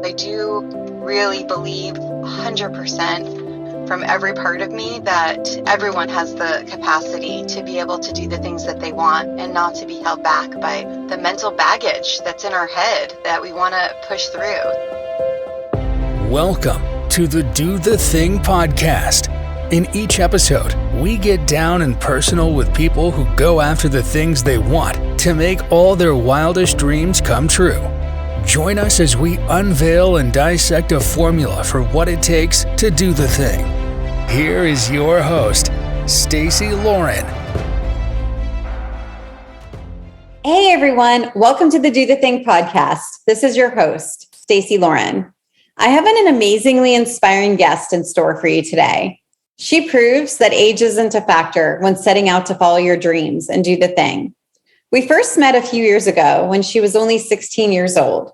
I do really believe 100% from every part of me that everyone has the capacity to be able to do the things that they want and not to be held back by the mental baggage that's in our head that we want to push through. Welcome to the Do the Thing podcast. In each episode, we get down and personal with people who go after the things they want to make all their wildest dreams come true. Join us as we unveil and dissect a formula for what it takes to do the thing. Here is your host, Stacey Lauren. Hey everyone, welcome to the Do the Thing podcast. This is your host, Stacey Lauren. I have an amazingly inspiring guest in store for you today. She proves that age isn't a factor when setting out to follow your dreams and do the thing. We first met a few years ago when she was only 16 years old.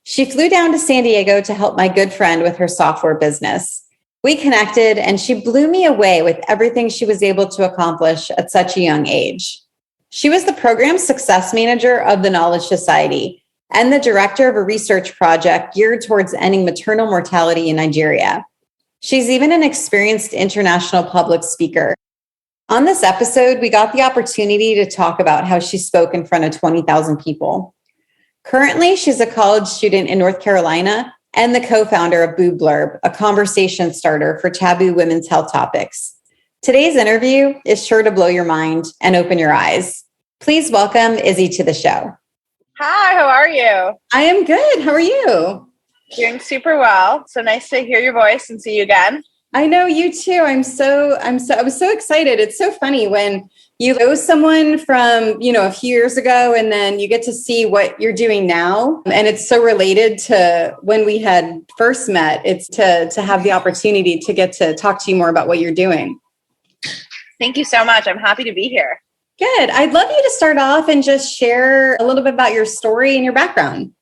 She flew down to San Diego to help my good friend with her software business. We connected and she blew me away with everything she was able to accomplish at such a young age. She was the program success manager of the Knowledge Society and the director of a research project geared towards ending maternal mortality in Nigeria. She's even an experienced international public speaker. On this episode, we got the opportunity to talk about how she spoke in front of 20,000 people. Currently, she's a college student in North Carolina and the co-founder of Boob Blurb, a conversation starter for taboo women's health topics. Today's interview is sure to blow your mind and open your eyes. Please welcome Izzy to the show. Hi, how are you? I am good. How are you? Doing super well. So nice to hear your voice and see you again. I know, you too. I was so excited. It's so funny when you know someone from, a few years ago and then you get to see what you're doing now. And it's so related to when we had first met. It's to have the opportunity to get to talk to you more about what you're doing. Thank you so much. I'm happy to be here. Good. I'd love you to start off and just share a little bit about your story and your background.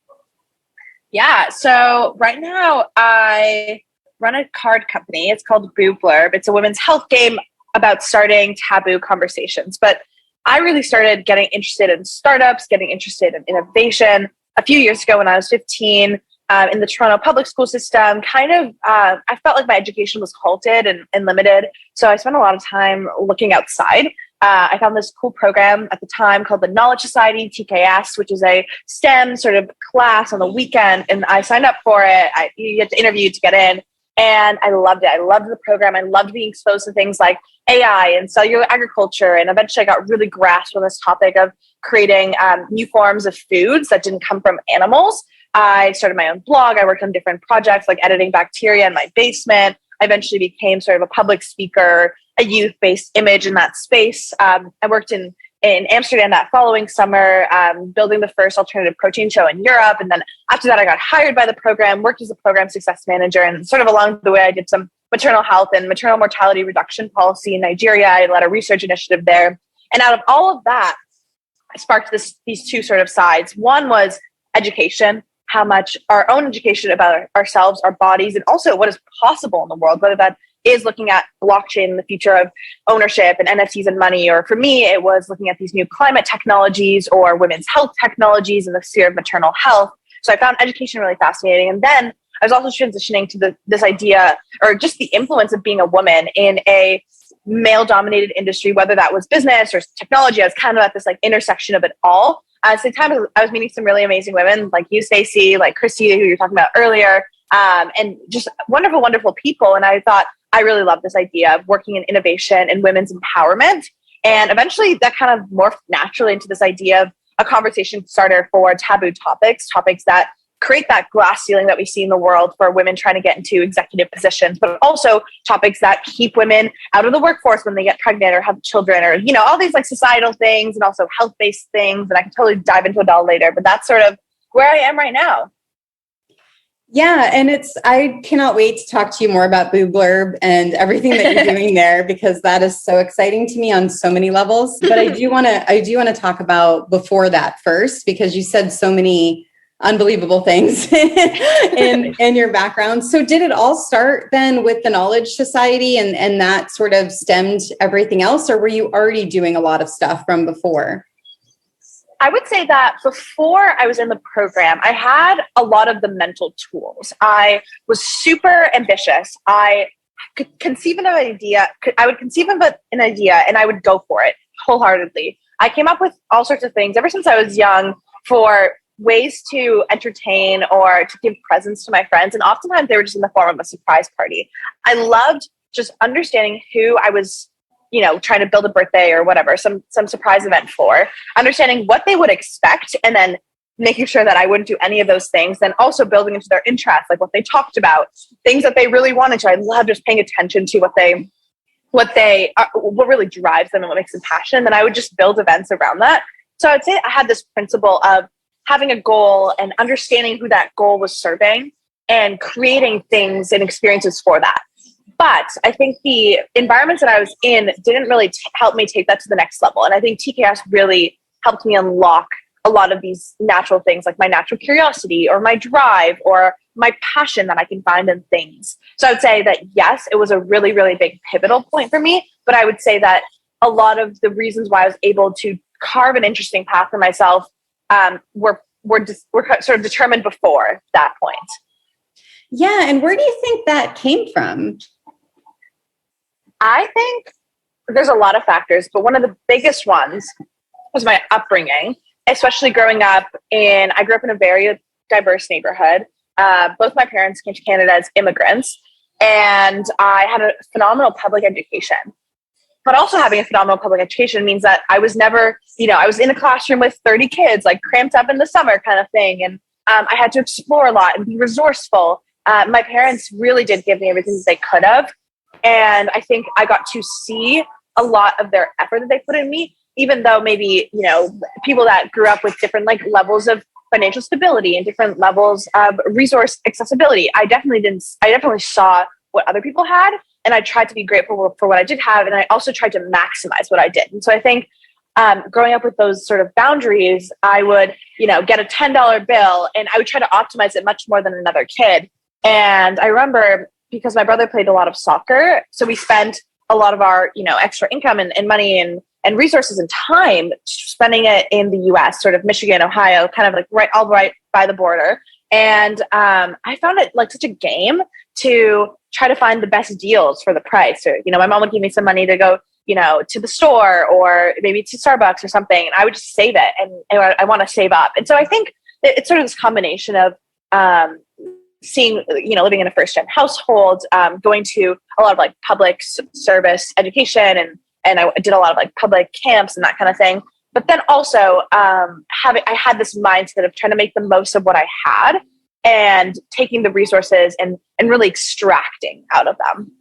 Yeah. So right now I run a card company. It's called Boob Blurb. It's a women's health game about starting taboo conversations. But I really started getting interested in startups, getting interested in innovation a few years ago when I was 15 in the Toronto public school system. I felt like my education was halted and limited. So I spent a lot of time looking outside. I found this cool program at the time called the Knowledge Society, TKS, which is a STEM sort of class on the weekend. And I signed up for it. You get to interview to get in. And I loved it. I loved the program. I loved being exposed to things like AI and cellular agriculture. And eventually I got really grasped on this topic of creating new forms of foods that didn't come from animals. I started my own blog. I worked on different projects like editing bacteria in my basement. I eventually became sort of a public speaker, a youth-based image in that space. I worked in Amsterdam that following summer, building the first alternative protein show in Europe. And then after that, I got hired by the program, worked as a program success manager. And sort of along the way, I did some maternal health and maternal mortality reduction policy in Nigeria. I led a research initiative there. And out of all of that, I sparked these two sort of sides. One was education, how much our own education about ourselves, our bodies, and also what is possible in the world, whether that is looking at blockchain and the future of ownership and NFTs and money. Or for me, it was looking at these new climate technologies or women's health technologies in the sphere of maternal health. So I found education really fascinating. And then I was also transitioning to this idea or just the influence of being a woman in a male-dominated industry, whether that was business or technology. I was kind of at this intersection of it all. At the same time, I was meeting some really amazing women like you, Stacey, like Christy, who you were talking about earlier, and just wonderful, wonderful people. And I thought, I really love this idea of working in innovation and women's empowerment. And eventually that kind of morphed naturally into this idea of a conversation starter for taboo topics that create that glass ceiling that we see in the world for women trying to get into executive positions, but also topics that keep women out of the workforce when they get pregnant or have children or, all these societal things and also health-based things. And I can totally dive into it all later, but that's sort of where I am right now. Yeah. And I cannot wait to talk to you more about Boob Blurb and everything that you're doing there, because that is so exciting to me on so many levels. But I do want to talk about before that first, because you said so many unbelievable things in your background. So did it all start then with the Knowledge Society and that sort of stemmed everything else, or were you already doing a lot of stuff from before? I would say that before I was in the program, I had a lot of the mental tools. I was super ambitious. I could conceive of an idea. I would conceive of an idea and I would go for it wholeheartedly. I came up with all sorts of things ever since I was young for ways to entertain or to give presents to my friends. And oftentimes they were just in the form of a surprise party. I loved just understanding who I was, trying to build a birthday or whatever, some surprise event for, understanding what they would expect, and then making sure that I wouldn't do any of those things. Then also building into their interests, like what they talked about, things that they really wanted to. I love just paying attention to what really drives them and what makes them passionate. And then I would just build events around that. So I would say I had this principle of having a goal and understanding who that goal was serving and creating things and experiences for that. But I think the environments that I was in didn't really help me take that to the next level. And I think TKS really helped me unlock a lot of these natural things, like my natural curiosity or my drive or my passion that I can find in things. So I would say that, yes, it was a really, really big pivotal point for me. But I would say that a lot of the reasons why I was able to carve an interesting path for myself were sort of determined before that point. Yeah. And where do you think that came from? I think there's a lot of factors, but one of the biggest ones was my upbringing, especially growing up I grew up in a very diverse neighborhood. Both my parents came to Canada as immigrants, and I had a phenomenal public education. But also having a phenomenal public education means that I was never, I was in a classroom with 30 kids, like cramped up in the summer kind of thing. And I had to explore a lot and be resourceful. My parents really did give me everything that they could have. And I think I got to see a lot of their effort that they put in me, even though maybe, people that grew up with different levels of financial stability and different levels of resource accessibility. I definitely saw what other people had, and I tried to be grateful for what I did have. And I also tried to maximize what I did. And so I think growing up with those sort of boundaries, I would, get a $10 bill and I would try to optimize it much more than another kid. And I remember, because my brother played a lot of soccer, so we spent a lot of our, extra income and money and resources and time spending it in the US, sort of Michigan, Ohio, kind of right by the border. And I found it like such a game to try to find the best deals for the price. Or, my mom would give me some money to go, to the store or maybe to Starbucks or something. And I would just save it. And I want to save up. And so I think it's sort of this combination of seeing, living in a first-gen household, going to a lot of public service education, and I did a lot of public camps and that kind of thing. But then also I had this mindset of trying to make the most of what I had and taking the resources and really extracting out of them.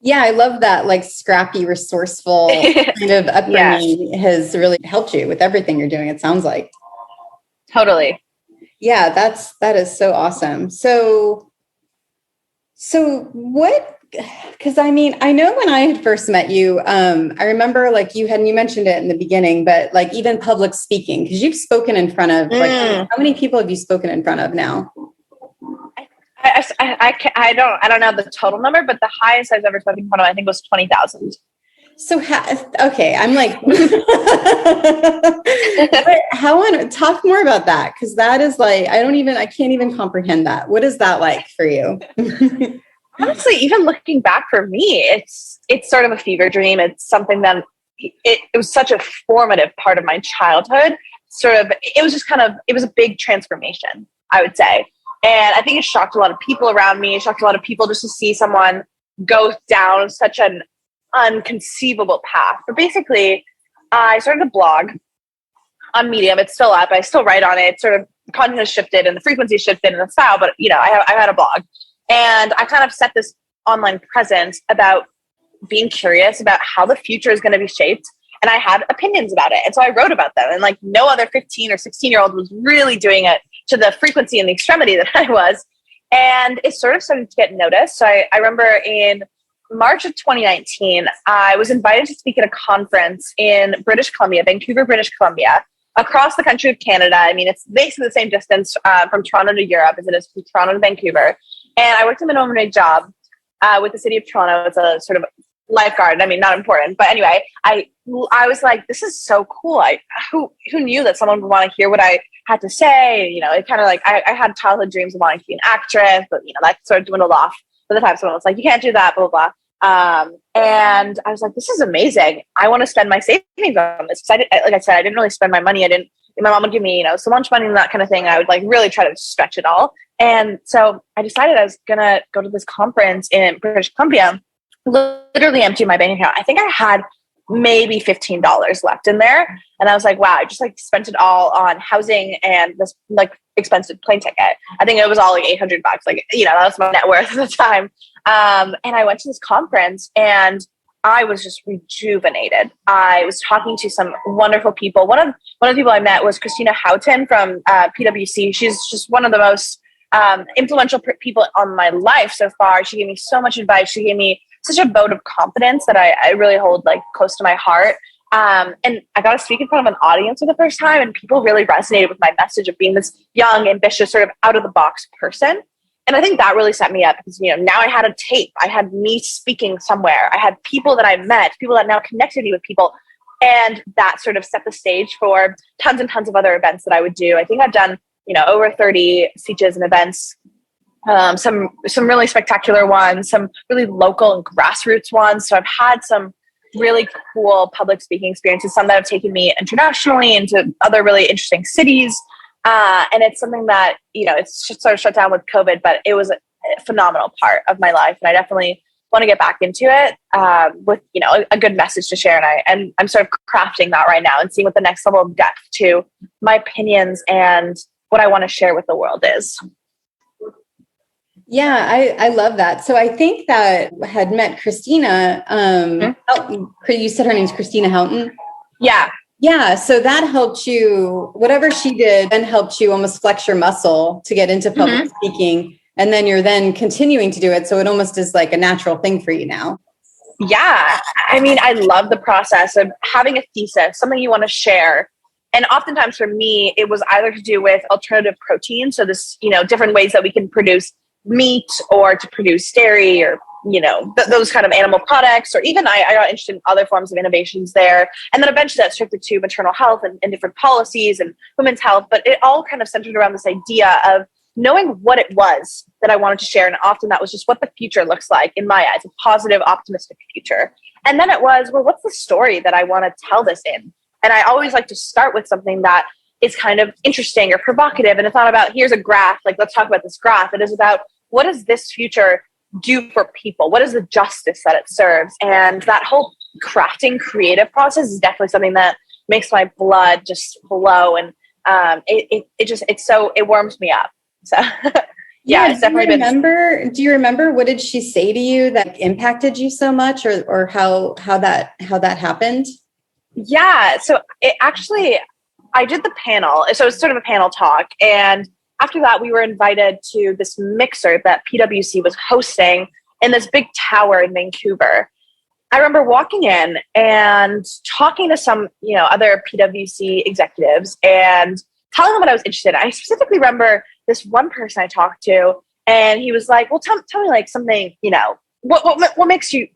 Yeah, I love that scrappy, resourceful kind of upbringing has really helped you with everything you're doing, it sounds like. Totally. Yeah, that is so awesome. So what, because I know when I had first met you, I remember you mentioned it in the beginning, but even public speaking, because you've spoken in front of how many people have you spoken in front of now? I don't know the total number, but the highest I've ever spoken in front of, I think, was 20,000. So, okay, I'm talk more about that. Cause that is I can't even comprehend that. What is that like for you? Honestly, even looking back for me, it's sort of a fever dream. It's something that it was such a formative part of my childhood. It was a big transformation, I would say. And I think it shocked a lot of people around me. It shocked a lot of people just to see someone go down such an unconceivable path. But basically, I started a blog on Medium. It's still up. I still write on it. Sort of content has shifted and the frequency shifted in the style, but I had a blog, and I kind of set this online presence about being curious about how the future is going to be shaped, and I had opinions about it, and so I wrote about them. And no other 15 or 16-year-old was really doing it to the frequency and the extremity that I was, and it sort of started to get noticed. So I remember in March of 2019, I was invited to speak at a conference in British Columbia, Vancouver, British Columbia, across the country of Canada. I mean, it's basically the same distance from Toronto to Europe as it is from Toronto to Vancouver. And I worked a minimum wage job with the city of Toronto. It's a sort of lifeguard. I mean, not important, but anyway, I was like, this is so cool. Who knew that someone would want to hear what I had to say? You know, it kind of like, I had childhood dreams of wanting to be an actress, but you know, that sort of dwindled off by the time someone was like, you can't do that, blah, blah, blah. And I was like, this is amazing. I want to spend my savings on this. Cause like I said, I didn't really spend my money. My mom would give me, you know, some lunch money and that kind of thing. I would like really try to stretch it all. And so I decided I was going to go to this conference in British Columbia, literally empty my bank account. I think I had maybe $15 left in there. And I was like, wow, I just like spent it all on housing and this like expensive plane ticket. I think it was all like $800. Like, you know, that was my net worth at the time. And I went to this conference and I was just rejuvenated. I was talking to some wonderful people. One of the people I met was Christina Houghton from PwC. She's just one of the most influential people on my life so far. She gave me so much advice. She gave me such a vote of confidence that I really hold like close to my heart. And I got to speak in front of an audience for the first time, and people really resonated with my message of being this young, ambitious, sort of out of the box person. And I think that really set me up because, you know, now I had a tape. I had me speaking somewhere. I had people that I met, people that now connected me with people. And that sort of set the stage for tons and tons of other events that I would do. I think I've done, you know, over 30 speeches and events, some really spectacular ones, some really local and grassroots ones. So I've had some really cool public speaking experiences, some that have taken me internationally into other really interesting cities. And it's something that, you know, it's just sort of shut down with COVID, but it was a phenomenal part of my life. And I definitely want to get back into it with, you know, a good message to share. And I'm sort of crafting that right now and seeing what the next level of depth to my opinions and what I want to share with the world is. Yeah, I love that. So I think that I had met Christina. You said her name's Christina Houghton? Yeah. Yeah. So that helped you, whatever she did, then helped you almost flex your muscle to get into public speaking. And then you're then continuing to do it. So it almost is like a natural thing for you now. Yeah. I mean, I love the process of having a thesis, something you want to share. And oftentimes for me, it was either to do with alternative protein. So this, you know, different ways that we can produce meat or to produce dairy or, you know, those kind of animal products, or even I got interested in other forms of innovations there. And then eventually that shifted to maternal health and different policies and women's health. But it all kind of centered around this idea of knowing what it was that I wanted to share. And often that was just what the future looks like in my eyes, a positive, optimistic future. And then it was, well, what's the story that I want to tell this in? And I always like to start with something that is kind of interesting or provocative. And it's not about, here's a graph, like, let's talk about this graph. It is about, what does this future do for people? What is the justice that it serves? And that whole crafting creative process is definitely something that makes my blood just flow. And it warms me up. So yeah, it's definitely do you remember what did she say to you that impacted you so much, or how that happened? Yeah. So I did the panel. So it's sort of a panel talk. And after that, we were invited to this mixer that PwC was hosting in this big tower in Vancouver. I remember walking in and talking to some, you know, other PwC executives and telling them what I was interested in. I specifically remember this one person I talked to, and he was like, well, tell me like something, you know, what makes you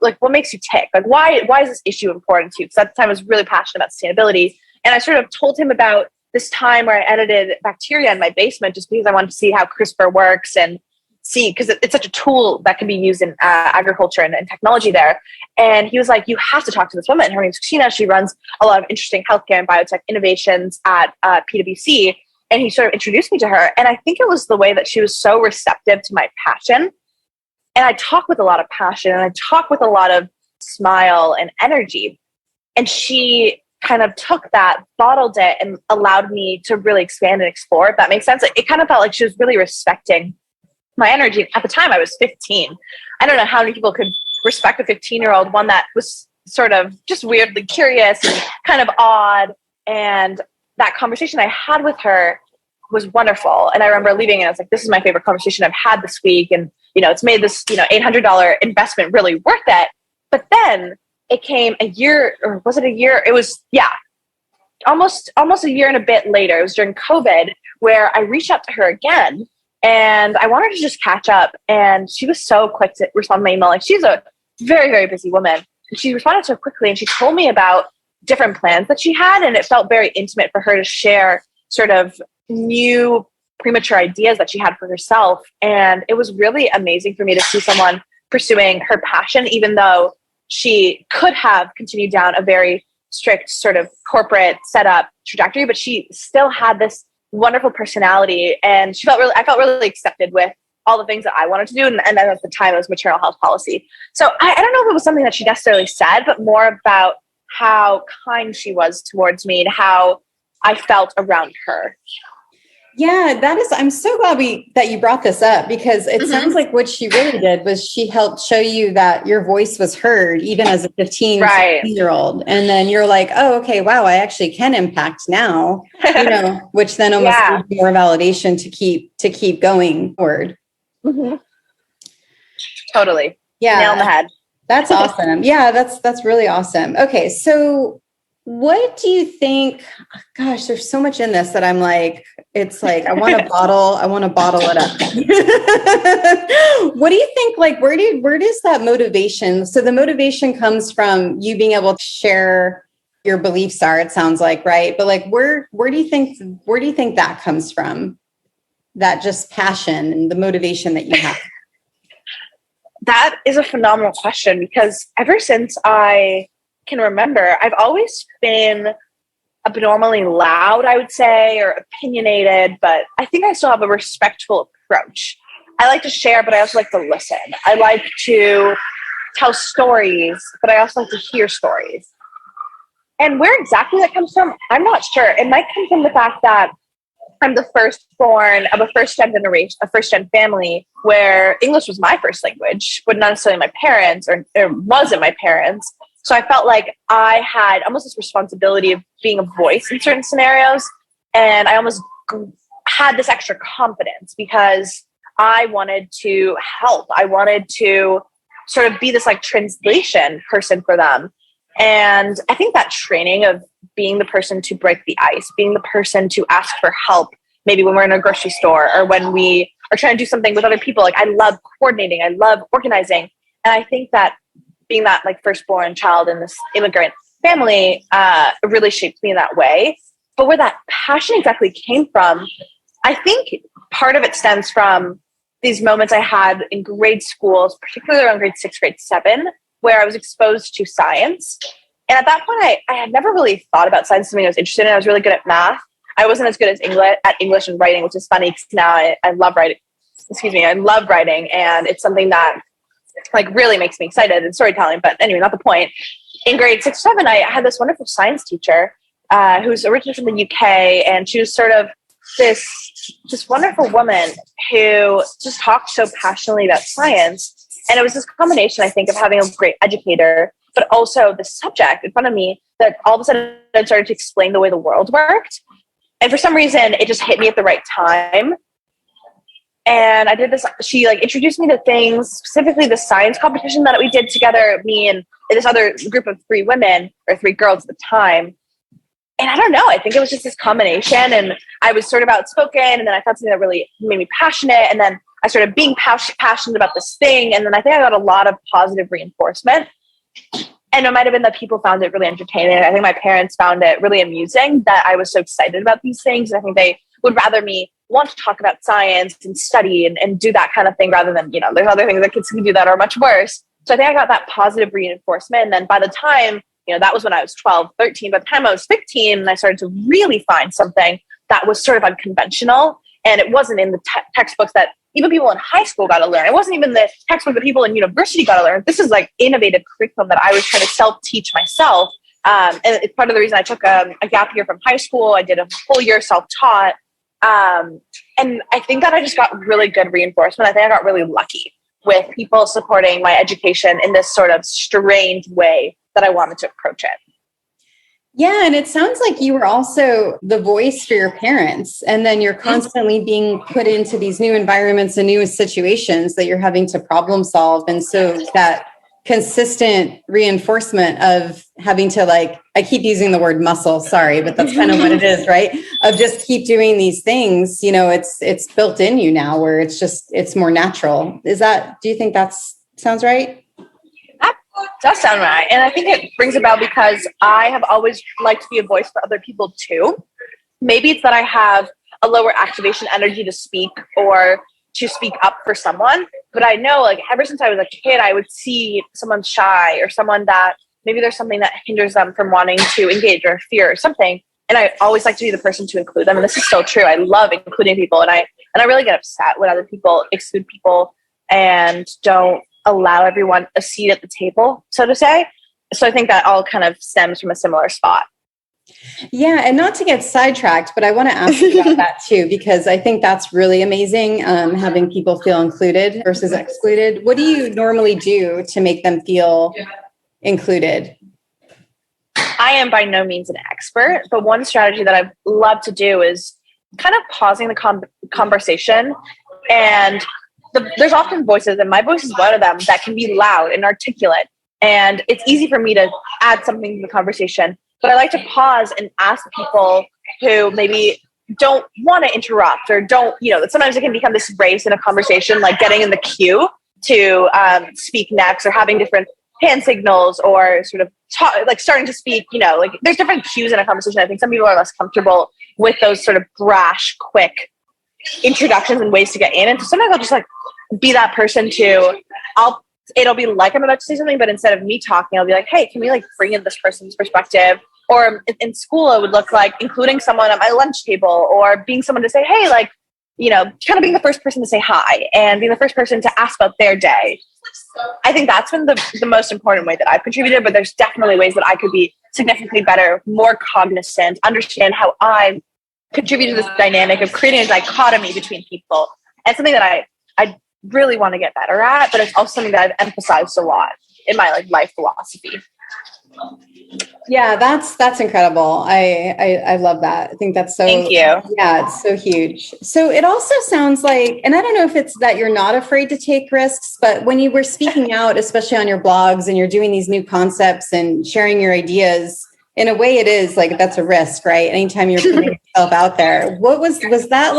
tick? Like, why is this issue important to you? Because at the time I was really passionate about sustainability. And I sort of told him about this time where I edited bacteria in my basement just because I wanted to see how CRISPR works and see, because it's such a tool that can be used in agriculture and technology there. And he was like, you have to talk to this woman. Her name's Christina. She runs a lot of interesting healthcare and biotech innovations at PwC. And he sort of introduced me to her. And I think it was the way that she was so receptive to my passion. And I talk with a lot of passion and I talk with a lot of smile and energy. And she kind of took that, bottled it, and allowed me to really expand and explore, if that makes sense. It kind of felt like she was really respecting my energy. At the time, I was 15. I don't know how many people could respect a 15-year-old, one that was sort of just weirdly curious and kind of odd. And that conversation I had with her was wonderful. And I remember leaving and I was like, this is my favorite conversation I've had this week. And, you know, it's made this, you know, $800 investment really worth it. But then it came a year, or was it a year? It was, almost a year and a bit later. It was during COVID where I reached out to her again and I wanted to just catch up. And she was so quick to respond to my email. Like, she's a very, very busy woman. she responded so quickly, and she told me about different plans that she had, and it felt very intimate for her to share sort of new premature ideas that she had for herself. And it was really amazing for me to see someone pursuing her passion, even though she could have continued down a very strict sort of corporate setup trajectory, but she still had this wonderful personality, and I felt really accepted with all the things that I wanted to do. And then at the time it was maternal health policy. So I don't know if it was something that she necessarily said, but more about how kind she was towards me and how I felt around her. Yeah, I'm so glad that you brought this up, because it sounds like what she really did was she helped show you that your voice was heard even as a 15, right. 16-year-old. And then you're like, oh, okay, wow, I actually can impact now, which then almost gives you more validation to keep going forward. Mm-hmm. Totally. Yeah. Nail on the head. That's awesome. Yeah, that's really awesome. Okay. So what do you think? Gosh, there's so much in this that I'm like, it's like, I want to bottle it up. What do you think? Like, where does that motivation? So the motivation comes from you being able to share your beliefs are, it sounds like, right? But like, where do you think that comes from? That just passion and the motivation that you have? That is a phenomenal question, because ever since I can remember, I've always been abnormally loud, I would say, or opinionated, but I think I still have a respectful approach. I like to share, but I also like to listen. I like to tell stories, but I also like to hear stories. And where exactly that comes from, I'm not sure. It might come from the fact that I'm the firstborn of a first-gen family where English was my first language, but not necessarily my parents, or wasn't my parents. So I felt like I had almost this responsibility of being a voice in certain scenarios. And I almost had this extra confidence because I wanted to help. I wanted to sort of be this like translation person for them. And I think that training of being the person to break the ice, being the person to ask for help, maybe when we're in a grocery store or when we are trying to do something with other people. Like, I love coordinating. I love organizing. And I think that being that like firstborn child in this immigrant family really shaped me in that way. But where that passion exactly came from, I think part of it stems from these moments I had in grade schools, particularly around grade 6, grade 7, where I was exposed to science. And at that point, I had never really thought about science, something I was interested in. I was really good at math. I wasn't as good as English and writing, which is funny because now I love writing. I love writing, and it's something that like really makes me excited in storytelling. But anyway, not the point. In grade 6 or 7, I had this wonderful science teacher who's originally from the UK, and she was sort of this wonderful woman who just talked so passionately about science. And it was this combination, I think, of having a great educator, but also the subject in front of me that all of a sudden started to explain the way the world worked. And for some reason, it just hit me at the right time. And I did this, she like introduced me to things, specifically the science competition that we did together, me and this other group of 3 women, or 3 girls at the time. And I don't know, I think it was just this combination, and I was sort of outspoken, and then I found something that really made me passionate, and then I started being passionate about this thing, and then I think I got a lot of positive reinforcement. And it might have been that people found it really entertaining. I think my parents found it really amusing that I was so excited about these things. And I think they would rather me want to talk about science and study and do that kind of thing rather than, there's other things that kids can do that are much worse. So I think I got that positive reinforcement. And then by the time, that was when I was 12, 13. By the time I was 15, I started to really find something that was sort of unconventional. And it wasn't in the textbooks that even people in high school got to learn. It wasn't even the textbook that people in university got to learn. This is like innovative curriculum that I was trying to self-teach myself. And it's part of the reason I took a gap year from high school. I did a whole year self-taught. And I think that I just got really good reinforcement. I think I got really lucky with people supporting my education in this sort of strange way that I wanted to approach it. Yeah. And it sounds like you were also the voice for your parents. And then you're constantly being put into these new environments and new situations that you're having to problem solve. And so that consistent reinforcement of having to I keep using the word muscle, sorry, but that's kind of what it is, right? Of just keep doing these things, it's built in you now where it's more natural. Do you think that sounds right? Does sound right. And I think it brings about because I have always liked to be a voice for other people too. Maybe it's that I have a lower activation energy to speak or to speak up for someone. But I know, like, ever since I was a kid, I would see someone shy or someone that maybe there's something that hinders them from wanting to engage or fear or something. And I always like to be the person to include them. And this is so true. I love including people. And I really get upset when other people exclude people and don't allow everyone a seat at the table, so to say. So I think that all kind of stems from a similar spot. Yeah. And not to get sidetracked, but I want to ask you about that too, because I think that's really amazing. Having people feel included versus excluded. What do you normally do to make them feel included? I am by no means an expert, but one strategy that I've loved to do is kind of pausing the conversation. And there's often voices, and my voice is one of them, that can be loud and articulate. And it's easy for me to add something to the conversation. But I like to pause and ask people who maybe don't want to interrupt or don't, sometimes it can become this race in a conversation, like getting in the queue to speak next or having different hand signals or sort of starting to speak, like there's different cues in a conversation. I think some people are less comfortable with those sort of brash, quick introductions and ways to get in. And so sometimes I'll just like be that person it'll be like I'm about to say something, but instead of me talking, I'll be like, hey, can we like bring in this person's perspective? Or in school, it would look like including someone at my lunch table or being someone to say, hey, like, kind of being the first person to say hi and being the first person to ask about their day. I think that's been the most important way that I've contributed, but there's definitely ways that I could be significantly better, more cognizant, understand how I contribute to this dynamic of creating a dichotomy between people. And something that I really want to get better at, but it's also something that I've emphasized a lot in my like life philosophy. Yeah, that's incredible. I love that. I think that's so, thank you. Yeah, it's so huge. So it also sounds like, and I don't know if it's that you're not afraid to take risks, but when you were speaking out, especially on your blogs and you're doing these new concepts and sharing your ideas, in a way it is like, that's a risk, right? Anytime you're putting yourself out there, was that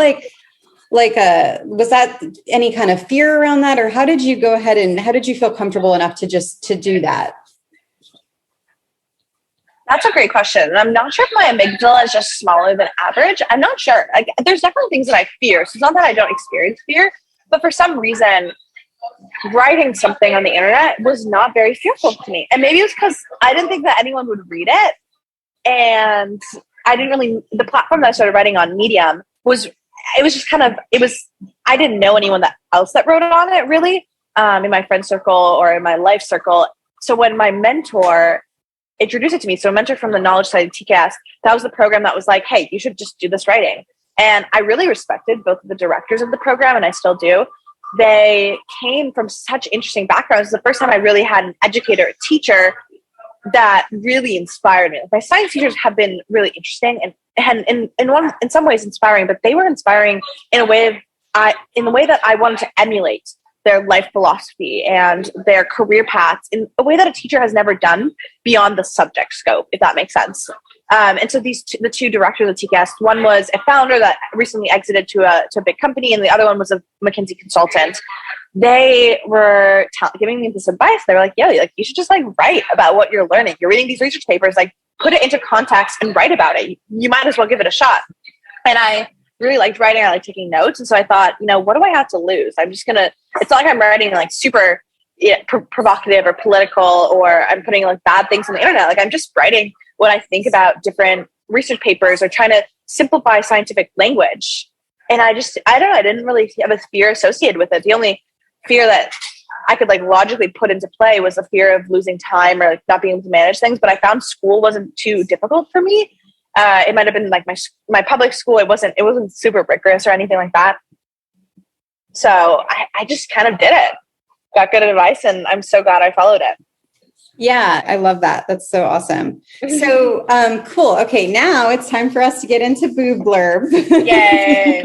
was that any kind of fear around that? Or how did you go ahead and how did you feel comfortable enough to do that? That's a great question. And I'm not sure if my amygdala is just smaller than average. I'm not sure. There's definitely things that I fear. So it's not that I don't experience fear, but for some reason, writing something on the internet was not very fearful to me. And maybe it was because I didn't think that anyone would read it. And the platform that I started writing on, Medium, I didn't know anyone else that wrote on it really, in my friend circle or in my life circle. So when my mentor introduced it to me, so a mentor from the Knowledge Side of TCAS, that was the program that was like, hey, you should just do this writing. And I really respected both of the directors of the program, and I still do. They came from such interesting backgrounds. It's the first time I really had an educator, a teacher that really inspired me. Like, my science teachers have been really interesting and in some ways inspiring, but they were inspiring in the way that I wanted to emulate their life philosophy and their career paths in a way that a teacher has never done beyond the subject scope, if that makes sense. And so the two directors of TCAS, one was a founder that recently exited to a big company, and the other one was a McKinsey consultant. They were giving me this advice. They were like, yeah, like you should just like write about what you're learning. You're reading these research papers, like put it into context and write about it. You might as well give it a shot. And I really liked writing. I liked taking notes. And so I thought, what do I have to lose? It's not like I'm writing like super provocative or political, or I'm putting like bad things on the internet. Like I'm just writing what I think about different research papers or trying to simplify scientific language. And I don't know, I didn't really have a fear associated with it. The only fear that I could like logically put into play was the fear of losing time or like not being able to manage things. But I found school wasn't too difficult for me. It might have been like my public school. It wasn't super rigorous or anything like that. So I just kind of did it. Got good advice, and I'm so glad I followed it. Yeah, I love that. That's so awesome. So cool. Okay, now it's time for us to get into Boob Blurb. Yay.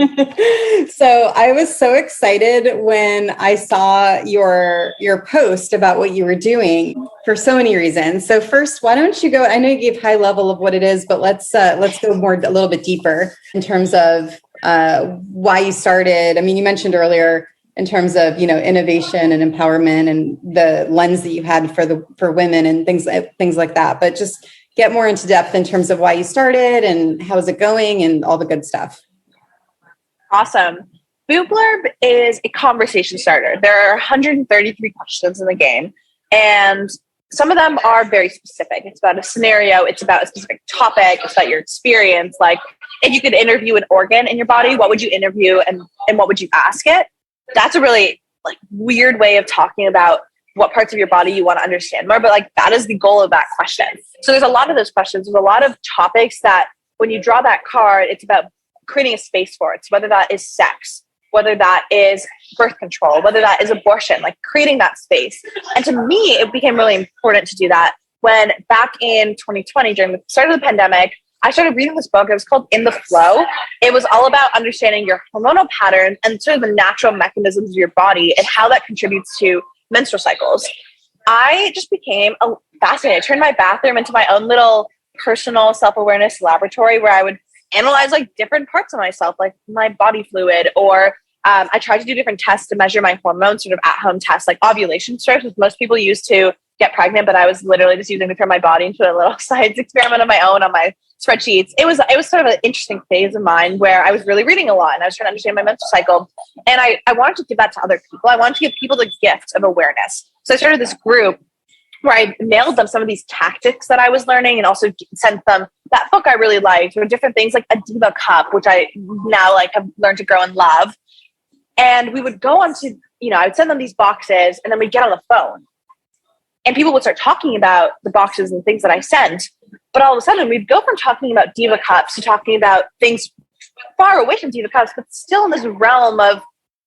So I was so excited when I saw your post about what you were doing for so many reasons. So first, why don't you go? I know you gave high level of what it is, but let's go a little bit deeper in terms of why you started. I mean, you mentioned earlier in terms of, innovation and empowerment and the lens that you had for women and things like that. But just get more into depth in terms of why you started and how's it going and all the good stuff. Awesome. Boob Blurb is a conversation starter. There are 133 questions in the game, and some of them are very specific. It's about a scenario. It's about a specific topic. It's about your experience. Like, if you could interview an organ in your body, what would you interview and what would you ask it? That's a really weird way of talking about what parts of your body you want to understand more. But that is the goal of that question. So there's a lot of those questions. There's a lot of topics that when you draw that card, it's about creating a space for it. So whether that is sex, whether that is birth control, whether that is abortion, creating that space. And to me, it became really important to do that when back in 2020, during the start of the pandemic, I started reading this book. It was called In the Flow. It was all about understanding your hormonal patterns and sort of the natural mechanisms of your body and how that contributes to menstrual cycles. I just became fascinated. I turned my bathroom into my own little personal self-awareness laboratory where I would analyze different parts of myself, like my body fluid, or I tried to do different tests to measure my hormones, sort of at-home tests, like ovulation strips, which most people use to get pregnant, but I was literally just using to turn my body into a little science experiment of my own on my spreadsheets. It was sort of an interesting phase of mine where I was really reading a lot and I was trying to understand my menstrual cycle. And I wanted to give that to other people. I wanted to give people the gift of awareness. So I started this group where I mailed them some of these tactics that I was learning and also sent them that book I really liked, or different things like a Diva cup, which I now have learned to grow and love. And we would go on to, I would send them these boxes and then we'd get on the phone. And people would start talking about the boxes and things that I sent. But all of a sudden, we'd go from talking about Diva cups to talking about things far away from Diva cups, but still in this realm of,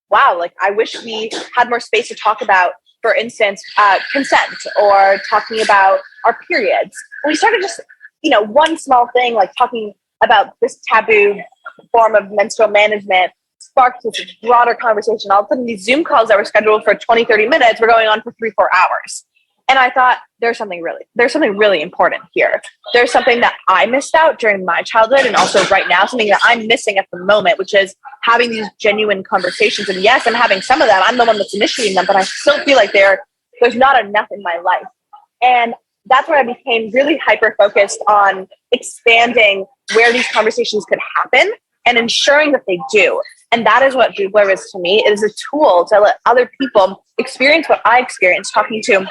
wow, I wish we had more space to talk about, for instance, consent, or talking about our periods. And we started just, one small thing, talking about this taboo form of menstrual management sparked this broader conversation. All of a sudden, these Zoom calls that were scheduled for 20, 30 minutes were going on for 3-4 hours. And I thought, there's something really important here. There's something that I missed out during my childhood, and also right now, something that I'm missing at the moment, which is having these genuine conversations. And yes, I'm having some of them. I'm the one that's initiating them, but I still feel like there's not enough in my life. And that's where I became really hyper-focused on expanding where these conversations could happen and ensuring that they do. And that is what Boob Blurb is to me. It is a tool to let other people experience what I experienced, talking to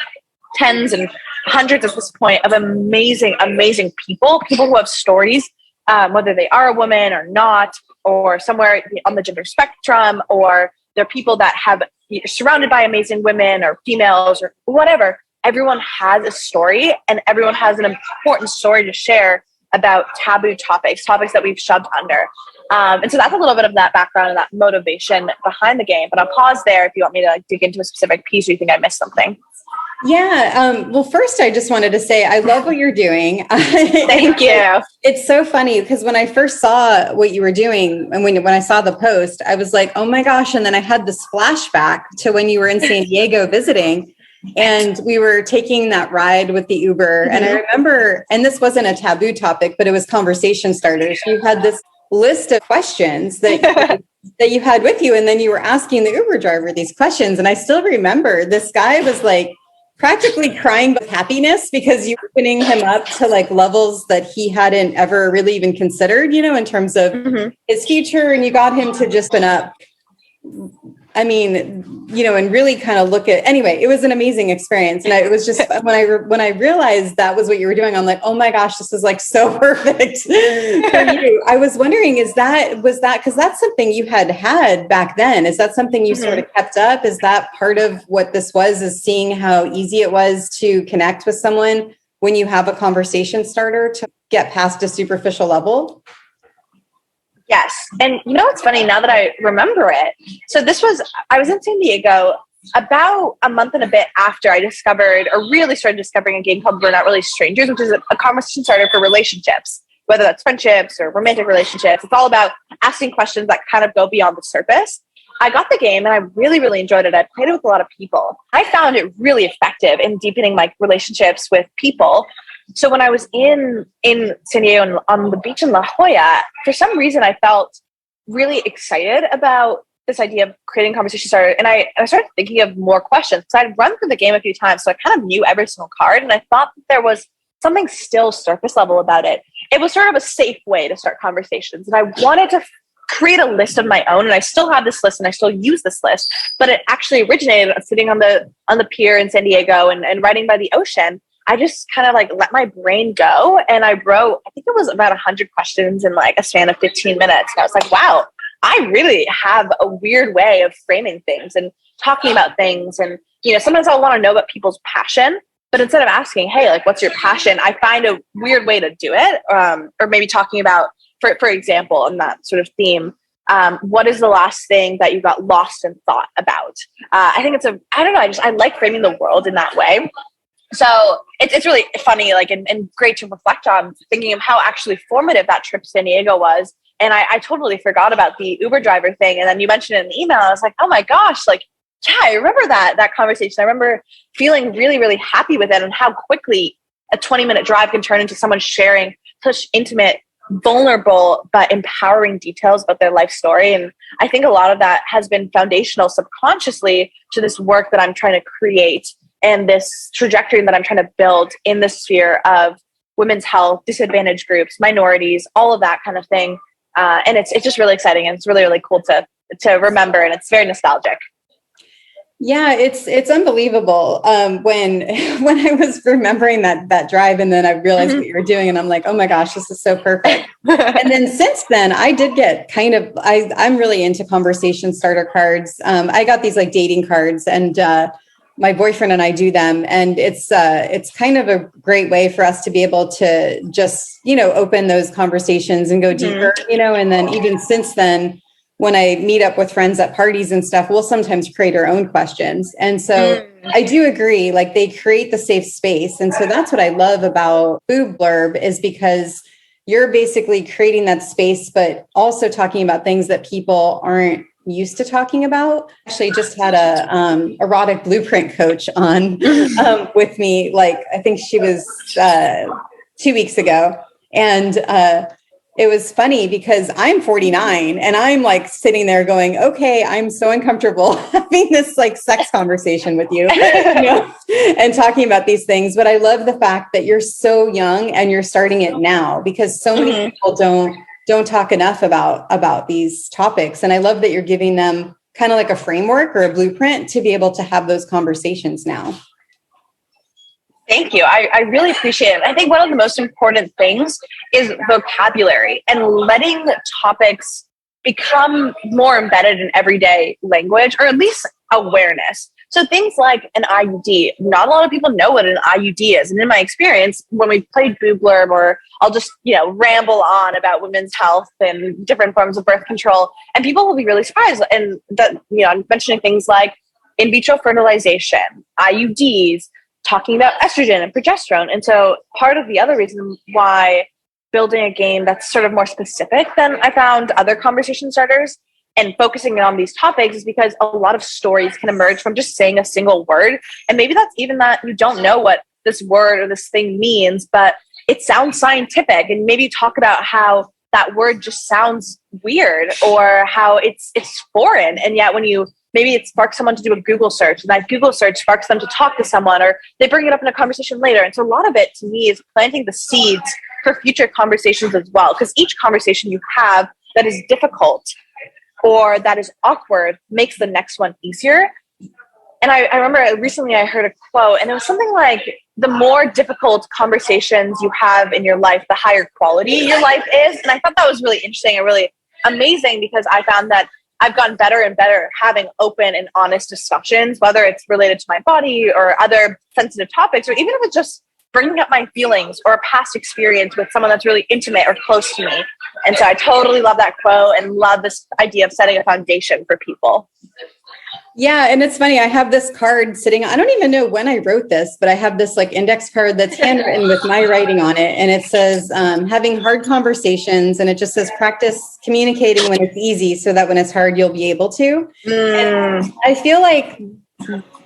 tens and hundreds at this point of amazing people who have stories, whether they are a woman or not, or somewhere on the gender spectrum, or they're people that have surrounded by amazing women or females or whatever. Everyone has a story, and everyone has an important story to share about taboo topics that we've shoved under. And so that's a little bit of that background and that motivation behind the game. But I'll pause there if you want me to dig into a specific piece or you think I missed something. Yeah. Well, first, I just wanted to say, I love what you're doing. Thank you. It's so funny because when I first saw what you were doing and when I saw the post, I was like, oh my gosh. And then I had this flashback to when you were in San Diego visiting and we were taking that ride with the Uber. Mm-hmm. And I remember, and this wasn't a taboo topic, but it was conversation starters. You had this list of questions that you had with you. And then you were asking the Uber driver these questions. And I still remember this guy was practically crying with happiness because you were opening him up to levels that he hadn't ever really even considered, in terms of his future. And you got him to just open up, and really kind of look at, anyway, it was an amazing experience. And it was just, when I realized that was what you were doing, I'm like, oh my gosh, this is so perfect for you. I was wondering, was that, cause that's something you had back then. Is that something you sort of kept up? Is that part of what this was, is seeing how easy it was to connect with someone when you have a conversation starter to get past a superficial level? Yes. And what's funny now that I remember it? So I was in San Diego about a month and a bit after I discovered, or really started discovering, a game called We're Not Really Strangers, which is a conversation starter for relationships, whether that's friendships or romantic relationships. It's all about asking questions that kind of go beyond the surface. I got the game and I really, really enjoyed it. I played it with a lot of people. I found it really effective in deepening my relationships with people. So when I was in San Diego and on the beach in La Jolla, for some reason I felt really excited about this idea of creating conversation starter, and I started thinking of more questions. So I'd run through the game a few times, so I kind of knew every single card, and I thought that there was something still surface level about it. It was sort of a safe way to start conversations, and I wanted to create a list of my own, and I still have this list and I still use this list, but it actually originated sitting on the pier in San Diego and writing by the ocean. I just kind of like let my brain go, and I wrote, I think it was about 100 questions in like a span of 15 minutes. And I was like, wow, I really have a weird way of framing things and talking about things. And, you know, sometimes I'll want to know about people's passion, but instead of asking, hey, like, what's your passion? I find a weird way to do it. Or maybe talking about, for example, on that sort of theme, what is the last thing that you got lost in thought about? I think I don't know, I like framing the world in that way. So it's really funny, like, and great to reflect on, thinking of how actually formative that trip to San Diego was. And I totally forgot about the Uber driver thing. And then you mentioned it in the email. I was like, oh my gosh, like, yeah, I remember that conversation. I remember feeling really, really happy with it, and how quickly a 20-minute drive can turn into someone sharing such intimate, vulnerable, but empowering details about their life story. And I think a lot of that has been foundational subconsciously to this work that I'm trying to create, and this trajectory that I'm trying to build in the sphere of women's health, disadvantaged groups, minorities, all of that kind of thing. And it's just really exciting, and it's really, really cool to remember, and it's very nostalgic. Yeah, it's unbelievable. When I was remembering that drive, and then I realized what you were doing, and I'm like, oh my gosh, this is so perfect. And then since then, I did get I'm really into conversation starter cards. I got these like dating cards, and my boyfriend and I do them, and it's kind of a great way for us to be able to just, you know, open those conversations and go deeper, you know. And then even since then, when I meet up with friends at parties and stuff, we'll sometimes create our own questions. And so I do agree, like, they create the safe space. And so that's what I love about Boob Blurb, is because you're basically creating that space, but also talking about things that people aren't used to talking about. Actually just had a erotic blueprint coach on with me. Like, I think she was 2 weeks ago. And it was funny because I'm 49 and I'm like sitting there going, okay, I'm so uncomfortable having this like sex conversation with you, you know, and talking about these things. But I love the fact that you're so young and you're starting it now, because so many people don't talk enough about these topics. And I love that you're giving them kind of like a framework or a blueprint to be able to have those conversations now. Thank you. I really appreciate it. I think one of the most important things is vocabulary, and letting topics become more embedded in everyday language, or at least awareness. So things like an IUD, not a lot of people know what an IUD is. And in my experience, when we played Boob Blurb, or I'll just, you know, ramble on about women's health and different forms of birth control, and people will be really surprised. And that, you know, I'm mentioning things like in vitro fertilization, IUDs, talking about estrogen and progesterone. And so part of the other reason why building a game that's sort of more specific than I found other conversation starters and focusing on these topics is because a lot of stories can emerge from just saying a single word. And maybe that's even that you don't know what this word or this thing means, but it sounds scientific. And maybe talk about how that word just sounds weird, or how it's foreign. And yet when you maybe it sparks someone to do a Google search, and that Google search sparks them to talk to someone, or they bring it up in a conversation later. And so a lot of it to me is planting the seeds for future conversations as well. Because each conversation you have that is difficult or that is awkward makes the next one easier. And I remember recently I heard a quote, and it was something like, the more difficult conversations you have in your life, the higher quality your life is. And I thought that was really interesting and really amazing, because I found that I've gotten better and better having open and honest discussions, whether it's related to my body or other sensitive topics, or even if it's just bringing up my feelings or a past experience with someone that's really intimate or close to me. And so I totally love that quote and love this idea of setting a foundation for people. Yeah. And it's funny, I have this card sitting, I don't even know when I wrote this, but I have this like index card that's handwritten with my writing on it. And it says, having hard conversations. And it just says, practice communicating when it's easy, so that when it's hard, you'll be able to. And I feel like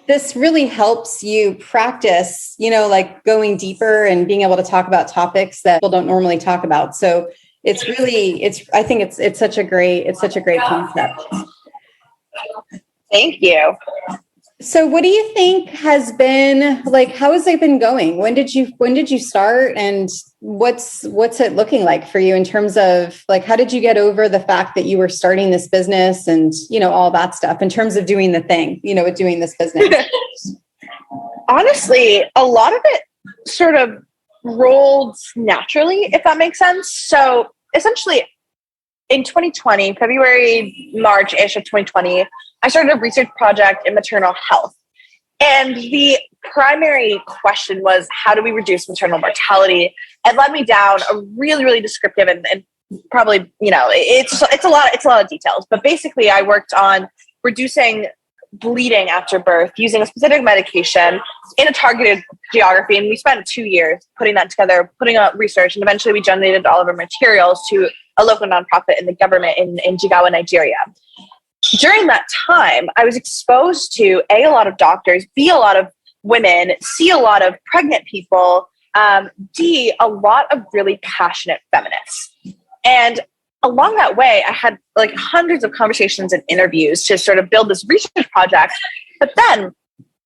this really helps you practice, you know, like going deeper and being able to talk about topics that people don't normally talk about. So it's really, I think it's such a great concept. Thank you. So what do you think has been like, how has it been going? When did you start, and what's it looking like for you in terms of like, how did you get over the fact that you were starting this business and, all that stuff in terms of doing the thing, with doing this business? Honestly, a lot of it sort of rolled naturally, if that makes sense. So essentially in 2020, February, March-ish of 2020, I started a research project in maternal health. And the primary question was, how do we reduce maternal mortality? It led me down a really, really descriptive and probably, it's a lot of details. But basically, I worked on reducing bleeding after birth using a specific medication in a targeted geography. And we spent 2 years putting that together, putting out research. And eventually we donated all of our materials to a local nonprofit in the government in Jigawa, Nigeria. During that time, I was exposed to a lot of doctors, B, a lot of women, C, a lot of pregnant people, D, a lot of really passionate feminists. And along that way, I had like hundreds of conversations and interviews to sort of build this research project. But then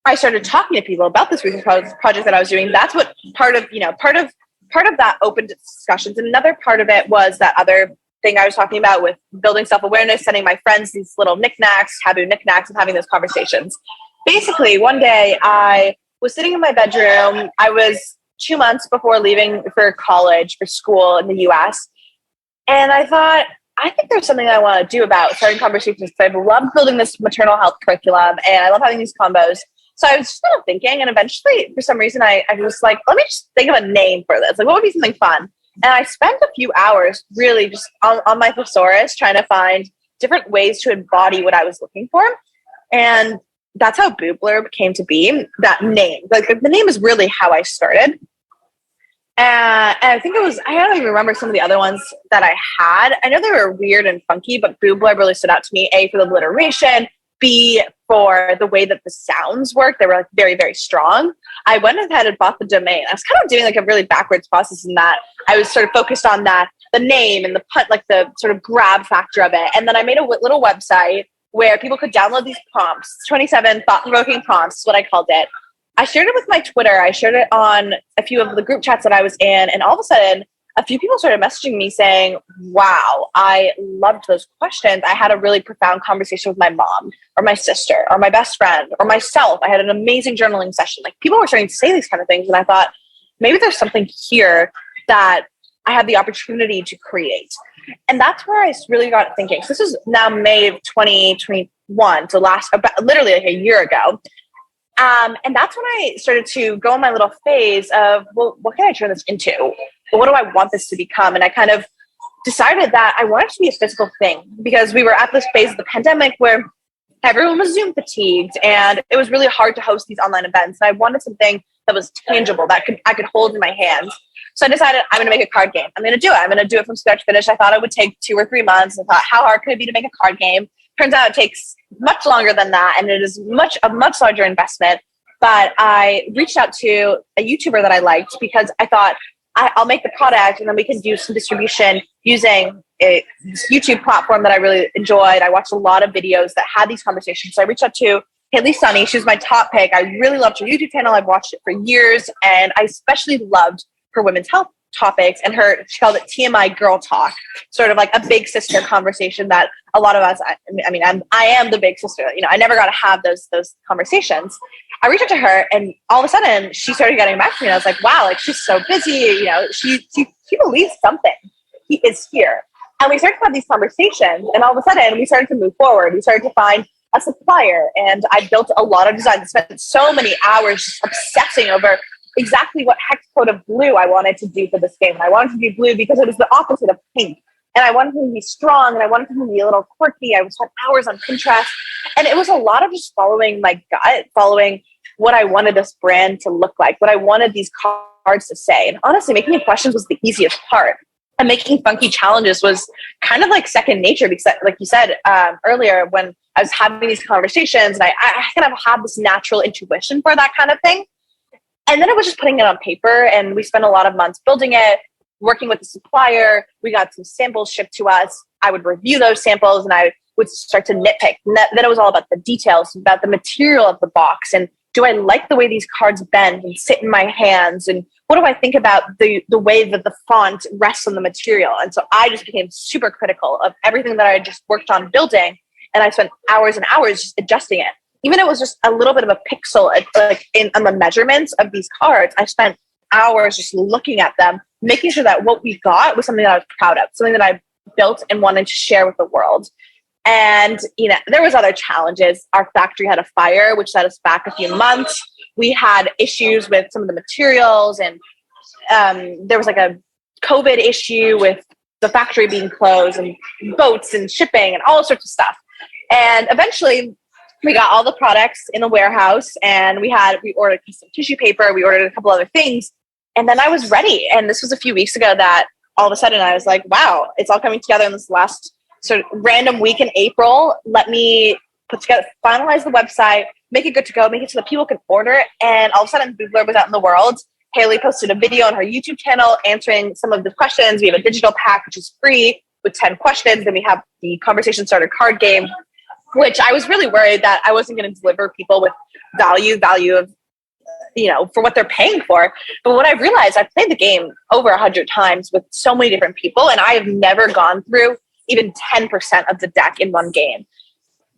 I started talking to people about this research project that I was doing. That's what part of that opened discussions. And another part of it was that other thing I was talking about with building self-awareness, sending my friends these little knickknacks, taboo knickknacks, and having those conversations. Basically, one day I was sitting in my bedroom. I was 2 months before leaving for college, for school in the US. And I thought, I think there's something I want to do about starting conversations, because I've loved building this maternal health curriculum and I love having these combos. So I was just kind of thinking, and eventually, for some reason, I was like, let me just think of a name for this. Like, what would be something fun? And I spent a few hours really just on my thesaurus trying to find different ways to embody what I was looking for. And that's how Boob Blurb came to be, that name. Like, the name is really how I started. And I think I don't even remember some of the other ones that I had. I know they were weird and funky, but Boob Blurb really stood out to me. A, for the alliteration. B, for the way that the sounds work. They were like very, very strong. I went ahead and bought the domain. I was kind of doing like a really backwards process in that I was sort of focused on that, the name and the sort of grab factor of it. And then I made a little website where people could download these prompts, 27 thought-provoking prompts is what I called it. I shared it with my Twitter. I shared it on a few of the group chats that I was in. And all of a sudden, a few people started messaging me saying, wow, I loved those questions. I had a really profound conversation with my mom or my sister or my best friend or myself. I had an amazing journaling session. Like, people were starting to say these kind of things. And I thought, maybe there's something here that I had the opportunity to create. And that's where I really got thinking. So this is now May of 2021, so literally like a year ago. And that's when I started to go on my little phase of, well, what can I turn this into? What do I want this to become? And I kind of decided that I wanted it to be a physical thing, because we were at this phase of the pandemic where everyone was Zoom fatigued and it was really hard to host these online events. And I wanted something that was tangible, that I could hold in my hands. So I decided I'm going to make a card game. I'm going to do it. I'm going to do it from start to finish. I thought it would take 2 or 3 months. I thought, how hard could it be to make a card game? Turns out it takes much longer than that, and it is a much larger investment. But I reached out to a YouTuber that I liked, because I thought, I'll make the product and then we can do some distribution using this YouTube platform that I really enjoyed. I watched a lot of videos that had these conversations. So I reached out to Haley Sunny. She was my top pick. I really loved her YouTube channel. I've watched it for years, and I especially loved her women's health topics, and she called it TMI Girl Talk, sort of like a big sister conversation that a lot of us, I am the big sister, I never got to have those conversations. I reached out to her, and all of a sudden she started getting back to me, and I was like, wow, like, she's so busy, she believes something is here. And we started to have these conversations, and all of a sudden we started to move forward. We started to find a supplier, and I built a lot of designs. I spent so many hours just obsessing over exactly what hex code of blue I wanted to do for this game. And I wanted to do blue because it was the opposite of pink. And I wanted him to be strong, and I wanted him to be a little quirky. I spent hours on Pinterest. And it was a lot of just following my gut, following what I wanted this brand to look like, what I wanted these cards to say. And honestly, making questions was the easiest part. And making funky challenges was kind of like second nature, because like you said earlier, when I was having these conversations, and I kind of had this natural intuition for that kind of thing. And then it was just putting it on paper, and we spent a lot of months building it, working with the supplier. We got some samples shipped to us. I would review those samples, and I would start to nitpick. And then it was all about the details, about the material of the box. And do I like the way these cards bend and sit in my hands? And what do I think about the way that the font rests on the material? And so I just became super critical of everything that I just worked on building. And I spent hours and hours just adjusting it. Even if it was just a little bit of a pixel, like on the measurements of these cards, I spent hours just looking at them, making sure that what we got was something that I was proud of, something that I built and wanted to share with the world. And, there was other challenges. Our factory had a fire, which set us back a few months. We had issues with some of the materials, and there was like a COVID issue with the factory being closed and boats and shipping and all sorts of stuff. And eventually we got all the products in the warehouse, and we ordered some tissue paper. We ordered a couple other things, and then I was ready. And this was a few weeks ago that all of a sudden I was like, wow, it's all coming together in this last sort of random week in April. Let me finalize the website, make it good to go, make it so that people can order it. And all of a sudden, Boob Blurb was out in the world. Haley posted a video on her YouTube channel answering some of the questions. We have a digital pack, which is free with 10 questions. Then we have the conversation starter card game, which I was really worried that I wasn't going to deliver people with value of, for what they're paying for. But what I realized, I've played the game over 100 times with so many different people, and I have never gone through even 10% of the deck in one game.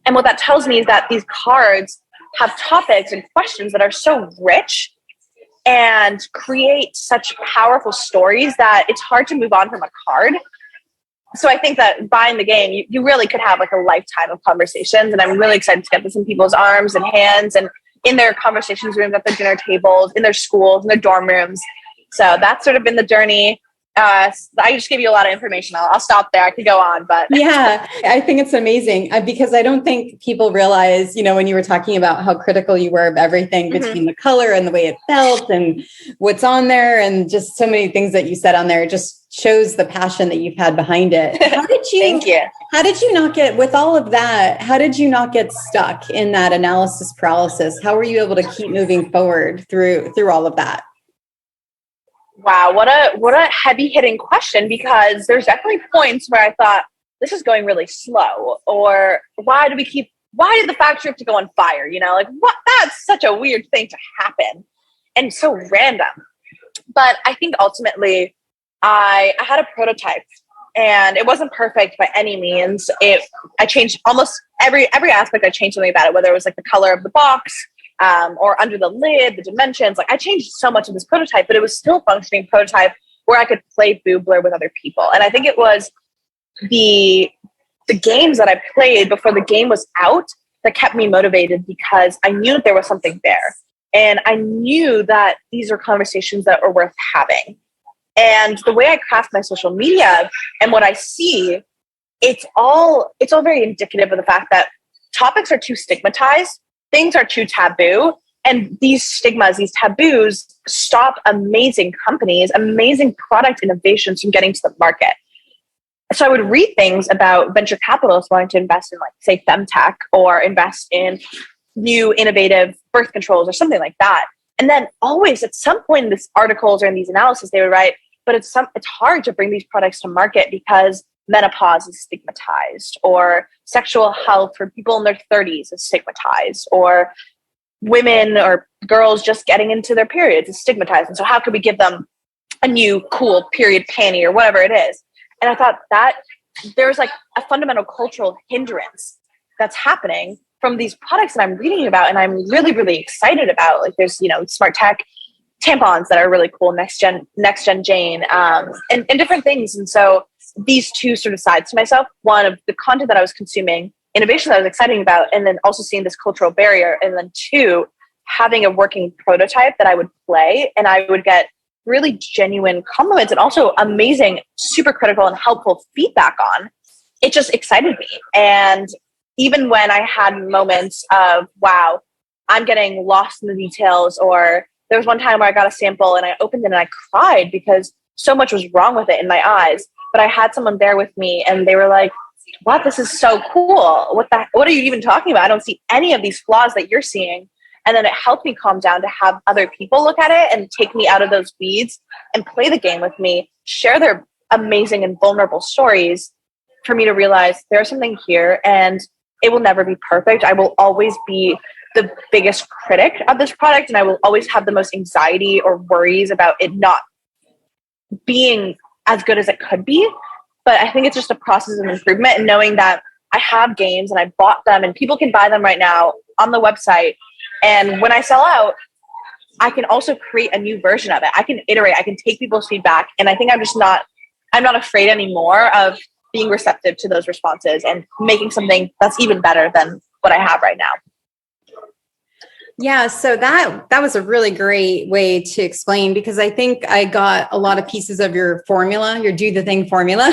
And what that tells me is that these cards have topics and questions that are so rich and create such powerful stories that it's hard to move on from a card. So I think that buying the game, you really could have like a lifetime of conversations. And I'm really excited to get this in people's arms and hands and in their conversations rooms, at their dinner tables, in their schools, in their dorm rooms. So that's sort of been the journey. I just gave you a lot of information. I'll stop there. I could go on, but yeah, I think it's amazing because I don't think people realize, when you were talking about how critical you were of everything between the color and the way it felt and what's on there and just so many things that you said on there, it just shows the passion that you've had behind it. How did you, Thank you. How did you not get, with all of that, how did you not get stuck in that analysis paralysis? How were you able to keep moving forward through all of that? Wow, what a heavy hitting question, because there's definitely points where I thought this is going really slow, or why did the factory have to go on fire? What? That's such a weird thing to happen and so random. But I think ultimately I had a prototype, and it wasn't perfect by any means. I changed almost every aspect. I changed something about it, whether it was like the color of the box, or under the lid, the dimensions. Like I changed so much of this prototype, but it was still a functioning prototype where I could play Boob Blurb with other people. And I think it was the games that I played before the game was out that kept me motivated, because I knew that there was something there. And I knew that these are conversations that are worth having. And the way I craft my social media and what I see, it's all very indicative of the fact that topics are too stigmatized. Things are too taboo, and these stigmas, these taboos, stop amazing companies, amazing product innovations from getting to the market. So I would read things about venture capitalists wanting to invest in, like, say, femtech, or invest in new innovative birth controls or something like that. And then always at some point in these articles or in these analysis, they would write, but it's hard to bring these products to market because menopause is stigmatized, or sexual health for people in their 30s is stigmatized, or women or girls just getting into their periods is stigmatized. And so how could we give them a new cool period panty or whatever it is? And I thought that there's like a fundamental cultural hindrance that's happening from these products that I'm reading about, and I'm really, really excited about. Like there's, smart tech tampons that are really cool, next gen Jane, and different things. And so these two sort of sides to myself, one of the content that I was consuming, innovation that I was excited about, and then also seeing this cultural barrier. And then two, having a working prototype that I would play and I would get really genuine compliments and also amazing, super critical and helpful feedback on. It just excited me. And even when I had moments of, wow, I'm getting lost in the details, or there was one time where I got a sample and I opened it and I cried because so much was wrong with it in my eyes. But I had someone there with me and they were like, wow, this is so cool. What are you even talking about? I don't see any of these flaws that you're seeing. And then it helped me calm down to have other people look at it and take me out of those weeds and play the game with me, share their amazing and vulnerable stories for me to realize there's something here and it will never be perfect. I will always be the biggest critic of this product, and I will always have the most anxiety or worries about it not being as good as it could be. But I think it's just a process of improvement, and knowing that I have games and I bought them and people can buy them right now on the website. And when I sell out, I can also create a new version of it. I can iterate, I can take people's feedback. And I think I'm not afraid anymore of being receptive to those responses and making something that's even better than what I have right now. Yeah, so that was a really great way to explain, because I think I got a lot of pieces of your formula, your do the thing formula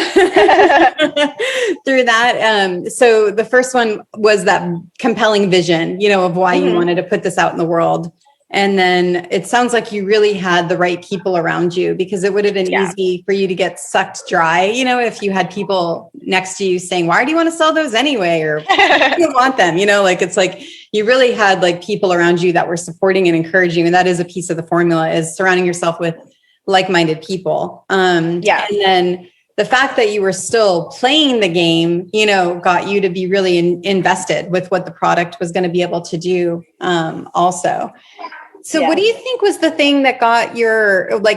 through that. So the first one was that compelling vision, of why you wanted to put this out in the world. And then it sounds like you really had the right people around you, because it would have been easy for you to get sucked dry, if you had people next to you saying, why do you want to sell those anyway? Or you don't want them, it's like you really had like people around you that were supporting and encouraging you. And that is a piece of the formula, is surrounding yourself with like-minded people. And then the fact that you were still playing the game, got you to be really invested with what the product was going to be able to do also. So what do you think was the thing that got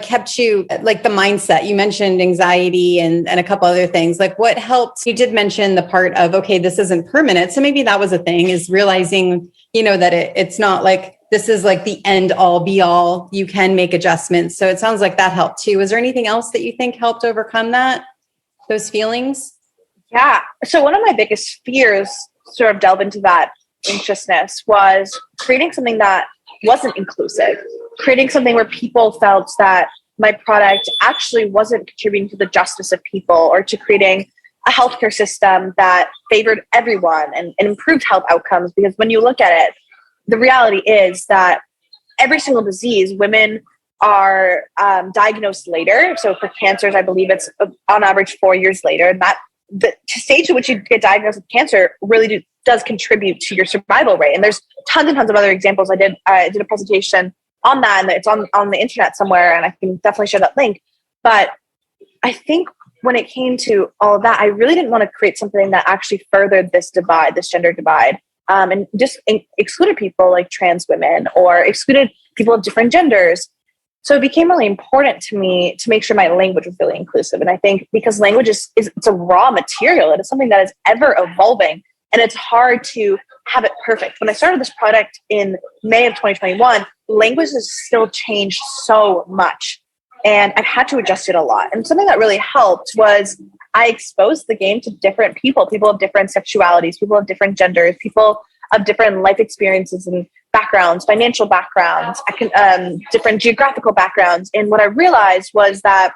kept you, like the mindset? You mentioned anxiety and a couple other things. Like what helped? You did mention the part of, okay, this isn't permanent. So maybe that was a thing, is realizing, that it's not like this is like the end all be all. You can make adjustments. So it sounds like that helped too. Was there anything else that you think helped overcome those feelings? Yeah. So one of my biggest fears, sort of delve into that anxiousness, was creating something that wasn't inclusive, creating something where people felt that my product actually wasn't contributing to the justice of people, or to creating a healthcare system that favored everyone and improved health outcomes. Because when you look at it, the reality is that every single disease, women are diagnosed later. So for cancers, I believe it's on average 4 years later. And that the stage at which you get diagnosed with cancer really does contribute to your survival rate. And there's tons and tons of other examples. I did a presentation on that, and it's on the internet somewhere, and I can definitely share that link. But I think when it came to all of that, I really didn't want to create something that actually furthered this divide, this gender divide, and just excluded people like trans women, or excluded people of different genders. So it became really important to me to make sure my language was really inclusive. And I think because language is it's a raw material, it is something that is ever evolving, and it's hard to have it perfect. When I started this product in May of 2021, language has still changed so much, and I've had to adjust it a lot. And something that really helped was I exposed the game to different people of different sexualities, people of different genders, people of different life experiences and backgrounds, financial backgrounds, different geographical backgrounds. And what I realized was that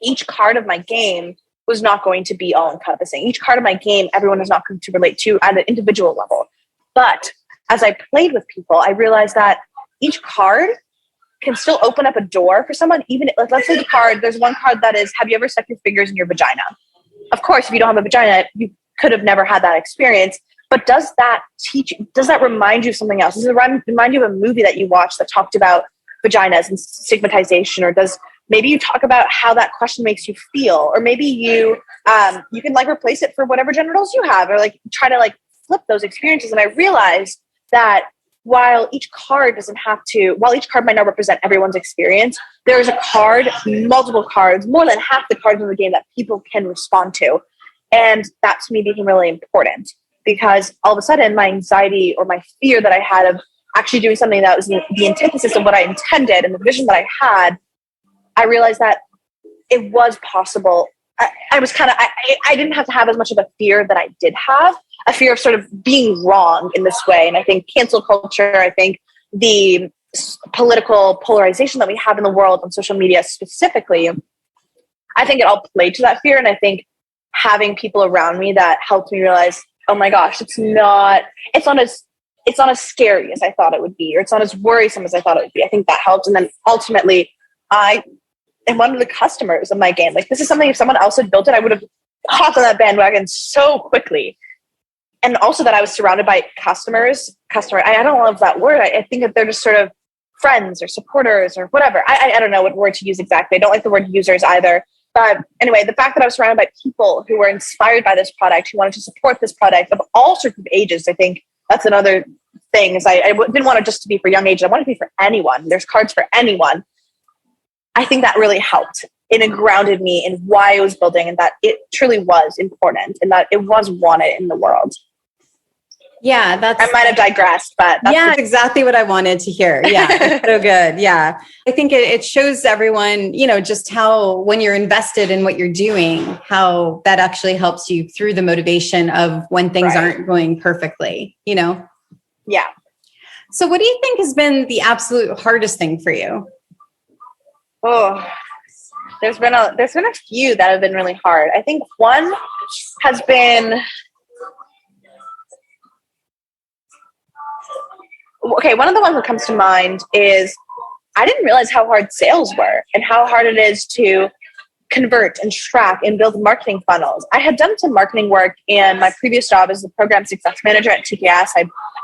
each card of my game was not going to be all encompassing. Each card of my game, everyone is not going to relate to at an individual level. But as I played with people, I realized that each card can still open up a door for someone. Even let's say there's one card that is, have you ever stuck your fingers in your vagina? Of course, if you don't have a vagina, you could have never had that experience. But does that remind you of something else? Does it remind you of a movie that you watched that talked about vaginas and stigmatization? Or maybe you talk about how that question makes you feel? Or maybe you can replace it for whatever genitals you have, or try to flip those experiences. And I realized that while each card might not represent everyone's experience, there is a card, multiple cards, more than half the cards in the game that people can respond to. And that to me became really important, because all of a sudden my anxiety or my fear that I had of actually doing something that was the antithesis of what I intended and the vision that I had, I realized that it was possible. I didn't have to have as much of a fear that I did have, a fear of sort of being wrong in this way. And I think cancel culture, I think the political polarization that we have in the world on social media specifically, I think it all played to that fear. And I think having people around me that helped me realize, oh my gosh, it's not as scary as I thought it would be, or it's not as worrisome as I thought it would be. I think that helped. And then ultimately I am one of the customers of my game. This is something, if someone else had built it, I would have hopped on that bandwagon so quickly. And also that I was surrounded by customers. I don't love that word. I think that they're just sort of friends or supporters or whatever. I don't know what word to use exactly. I don't like the word users either. But anyway, the fact that I was surrounded by people who were inspired by this product, who wanted to support this product of all sorts of ages, I think that's another thing, is I didn't want it just to be for young age. I wanted it to be for anyone. There's cards for anyone. I think that really helped. It grounded me in why I was building, and that it truly was important and that it was wanted in the world. Yeah, I might have digressed, but that's exactly what I wanted to hear. Yeah, so good. Yeah, I think it shows everyone, just how when you're invested in what you're doing, how that actually helps you through the motivation of when things aren't going perfectly. Yeah. So, what do you think has been the absolute hardest thing for you? Oh, there's been a few that have been really hard. I think one has been. Okay, one of the ones that comes to mind is I didn't realize how hard sales were and how hard it is to convert and track and build marketing funnels. I had done some marketing work in my previous job as the program success manager at TPS.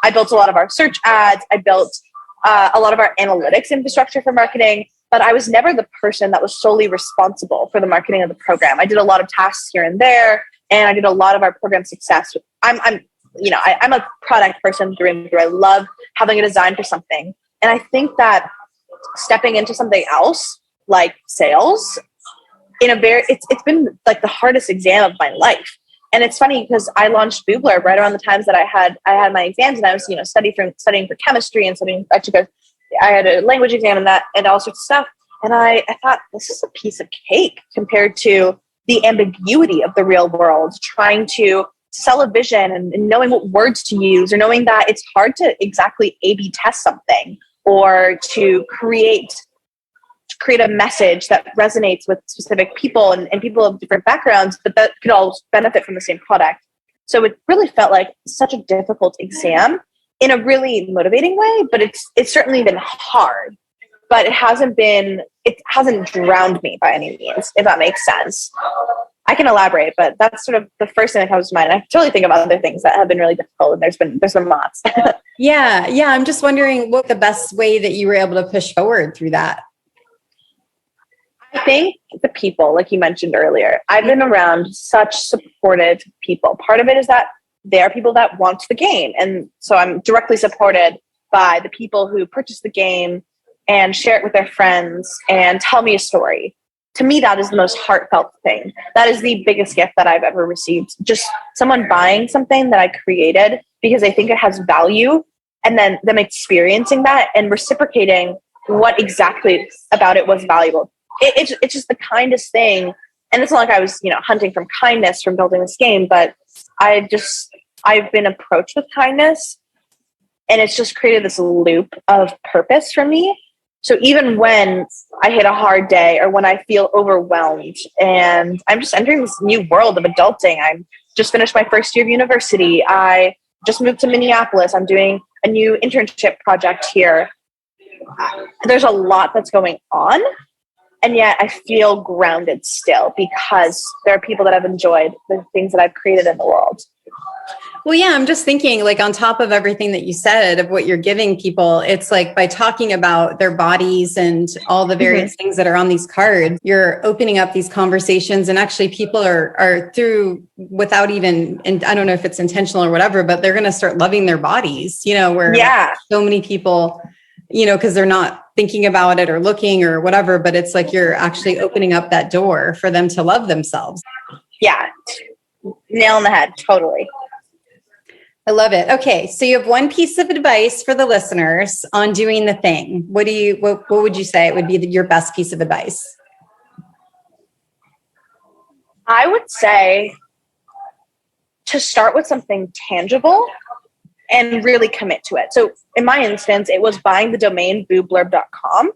I built a lot of our search ads. I built a lot of our analytics infrastructure for marketing, but I was never the person that was solely responsible for the marketing of the program. I did a lot of tasks here and there, and I did a lot of our program success. I'm a product person through and through. I love having a design for something. And I think that stepping into something else, like sales, it's been like the hardest exam of my life. And it's funny because I launched Boob Blurb right around the times that I had my exams, and I was, studying for chemistry and I had a language exam and all sorts of stuff. And I thought, this is a piece of cake compared to the ambiguity of the real world, trying to sell a vision and knowing what words to use, or knowing that it's hard to exactly A/B test something, or to create a message that resonates with specific people and people of different backgrounds, but that could all benefit from the same product. So it really felt like such a difficult exam in a really motivating way, but it's certainly been hard, but it hasn't drowned me by any means, if that makes sense. I can elaborate, but that's sort of the first thing that comes to mind. I totally think about other things that have been really difficult, and there's been lots. Yeah. I'm just wondering what the best way that you were able to push forward through that. I think the people, like you mentioned earlier, I've been around such supportive people. Part of it is that they are people that want the game. And so I'm directly supported by the people who purchase the game and share it with their friends and tell me a story. To me, that is the most heartfelt thing. That is the biggest gift that I've ever received. Just someone buying something that I created because they think it has value, and then them experiencing that and reciprocating what exactly about it was valuable. It's just the kindest thing. And it's not like I was, hunting from kindness from building this game, but I've been approached with kindness, and it's just created this loop of purpose for me. So even when I hit a hard day, or when I feel overwhelmed and I'm just entering this new world of adulting, I just finished my first year of university. I just moved to Minneapolis. I'm doing a new internship project here. There's a lot that's going on. And yet I feel grounded still because there are people that have enjoyed the things that I've created in the world. Well, yeah, I'm just thinking, like, on top of everything that you said of what you're giving people, it's like by talking about their bodies and all the various things that are on these cards, you're opening up these conversations, and actually people are through without even, and I don't know if it's intentional or whatever, but they're going to start loving their bodies, where so many people, because they're not thinking about it or looking or whatever, but it's like you're actually opening up that door for them to love themselves. Yeah. Nail on the head. Totally. I love it. Okay. So you have one piece of advice for the listeners on doing the thing. What would you say would be your best piece of advice? I would say to start with something tangible and really commit to it. So in my instance, it was buying the domain boobblurb.com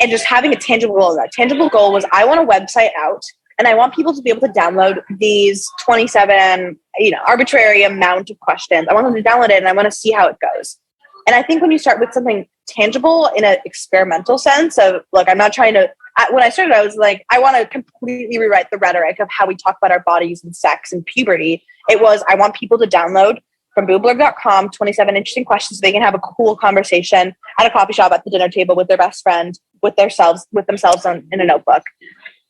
and just having a tangible goal. That tangible goal was, I want a website out, and I want people to be able to download these 27, arbitrary amount of questions. I want them to download it, and I want to see how it goes. And I think when you start with something tangible in an experimental sense of, look, I'm not trying to, when I started, I was like, I want to completely rewrite the rhetoric of how we talk about our bodies and sex and puberty. It was, I want people to download from boobblurb.com 27 interesting questions so they can have a cool conversation at a coffee shop, at the dinner table, with their best friend, with themselves in a notebook.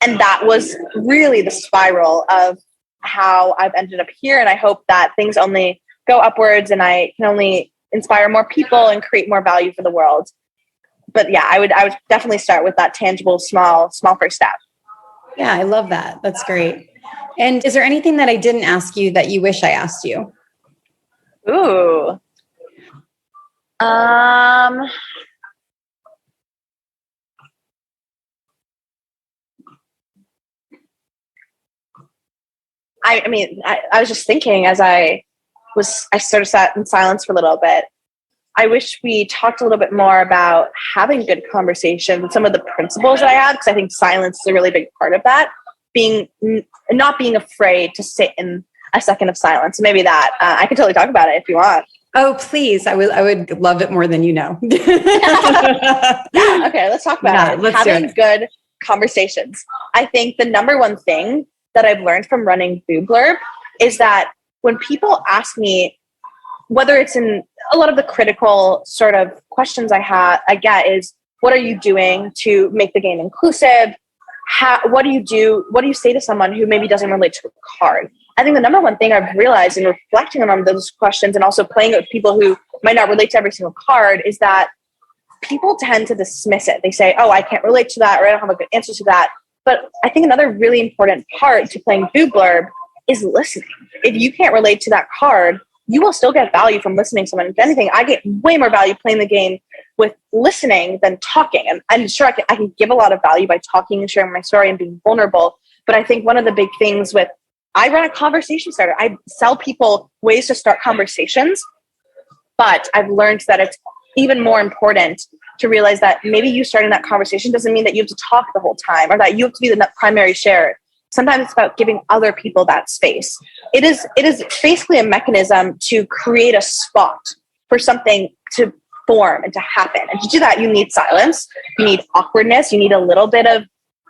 And that was really the spiral of how I've ended up here. And I hope that things only go upwards and I can only inspire more people and create more value for the world. But yeah, I would definitely start with that tangible, small first step. Yeah, I love that. That's great. And is there anything that I didn't ask you that you wish I asked you? Ooh. I was just thinking as I sort of sat in silence for a little bit. I wish we talked a little bit more about having good conversation and some of the principles that I had, because I think silence is a really big part of that. Not being afraid to sit in a second of silence. Maybe that I can totally talk about it if you want. Oh, please. I would love it more than you know. Yeah, okay, let's talk about it. Having good conversations. I think the number one thing that I've learned from running Boob Blurb is that when people ask me, whether it's in a lot of the critical sort of questions I get is, what are you doing to make the game inclusive? What do you do? What do you say to someone who maybe doesn't relate to a card? I think the number one thing I've realized in reflecting on those questions and also playing with people who might not relate to every single card is that people tend to dismiss it. They say, oh, I can't relate to that, or I don't have a good answer to that. But I think another really important part to playing Boob Blurb is listening. If you can't relate to that card, you will still get value from listening to someone. If anything, I get way more value playing the game with listening than talking. And I'm sure I can give a lot of value by talking and sharing my story and being vulnerable. But I think one of the big things I run a conversation starter. I sell people ways to start conversations. But I've learned that it's even more important to realize that maybe you starting that conversation doesn't mean that you have to talk the whole time or that you have to be the primary sharer. Sometimes it's about giving other people that space. It is basically a mechanism to create a spot for something to form and to happen. And to do that, you need silence, you need awkwardness, you need a little bit of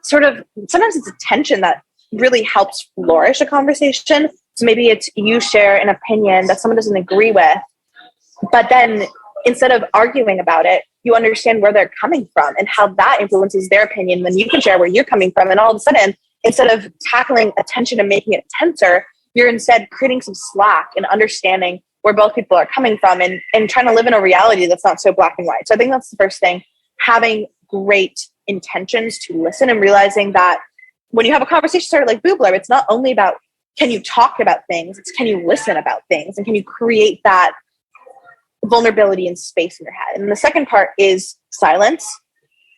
sometimes it's a tension that really helps flourish a conversation. So maybe it's you share an opinion that someone doesn't agree with, but then instead of arguing about it, you understand where they're coming from and how that influences their opinion. Then you can share where you're coming from. And all of a sudden, instead of tackling a tension and making it tenser, you're instead creating some slack and understanding where both people are coming from and trying to live in a reality that's not so black and white. So I think that's the first thing, having great intentions to listen and realizing that when you have a conversation started like Boob Blurb, it's not only about can you talk about things, it's can you listen about things and can you create that vulnerability and space in your head. And the second part is silence.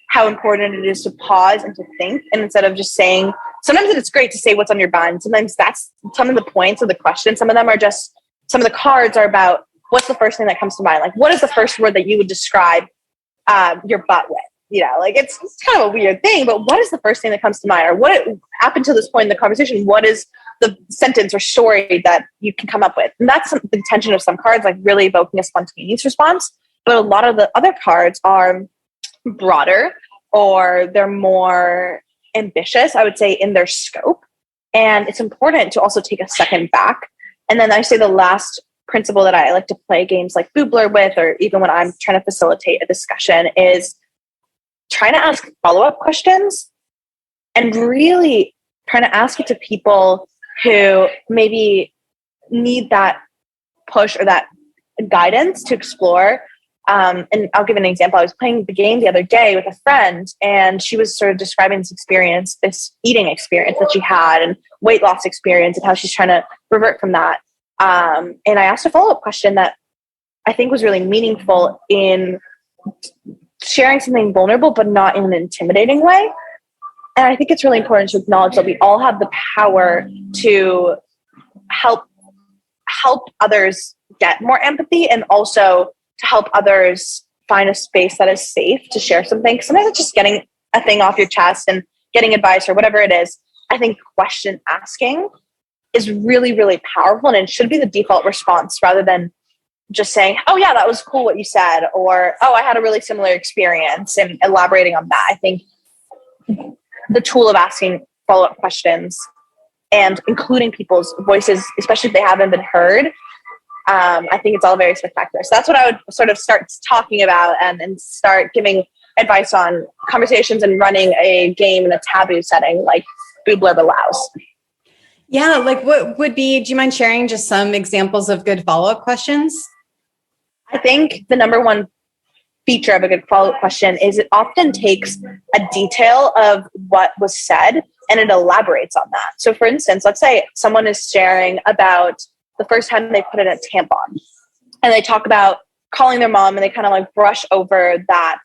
How important it is to pause and to think. And instead of just saying, sometimes it's great to say what's on your mind. Sometimes that's some of the points of the question. Some of them are just, some of the cards are about what's the first thing that comes to mind? Like, what is the first word that you would describe your butt with? You know, like it's kind of a weird thing, but what is the first thing that comes to mind? Or what happened to this point in the conversation? What is the sentence or story that you can come up with? And that's the intention of some cards, like really evoking a spontaneous response. But a lot of the other cards are broader or they're more ambitious, I would say, in their scope. And it's important to also take a second back. And then I say the last principle that I like to play games like Boob Blurb with, or even when I'm trying to facilitate a discussion, is trying to ask follow-up questions and really trying to ask it to people who maybe need that push or that guidance to explore. And I'll give an example. I was playing the game the other day with a friend, and she was sort of describing this eating experience that she had and weight loss experience and how she's trying to revert from that. And I asked a follow-up question that I think was really meaningful in sharing something vulnerable, but not in an intimidating way. And I think it's really important to acknowledge that we all have the power to help others get more empathy and also to help others find a space that is safe to share something. Sometimes it's just getting a thing off your chest and getting advice or whatever it is. I think question asking is really, really powerful, and it should be the default response rather than just saying, oh yeah, that was cool what you said, or, oh, I had a really similar experience, and elaborating on that. I think the tool of asking follow-up questions and including people's voices, especially if they haven't been heard, I think it's all very spectacular. So that's what I would sort of start talking about and start giving advice on conversations and running a game in a taboo setting like Boob Blurb allows. Yeah, like what would be, do you mind sharing just some examples of good follow-up questions? I think the number one feature of a good follow-up question is it often takes a detail of what was said and it elaborates on that. So for instance, let's say someone is sharing about the first time they put in a tampon and they talk about calling their mom and they kind of like brush over that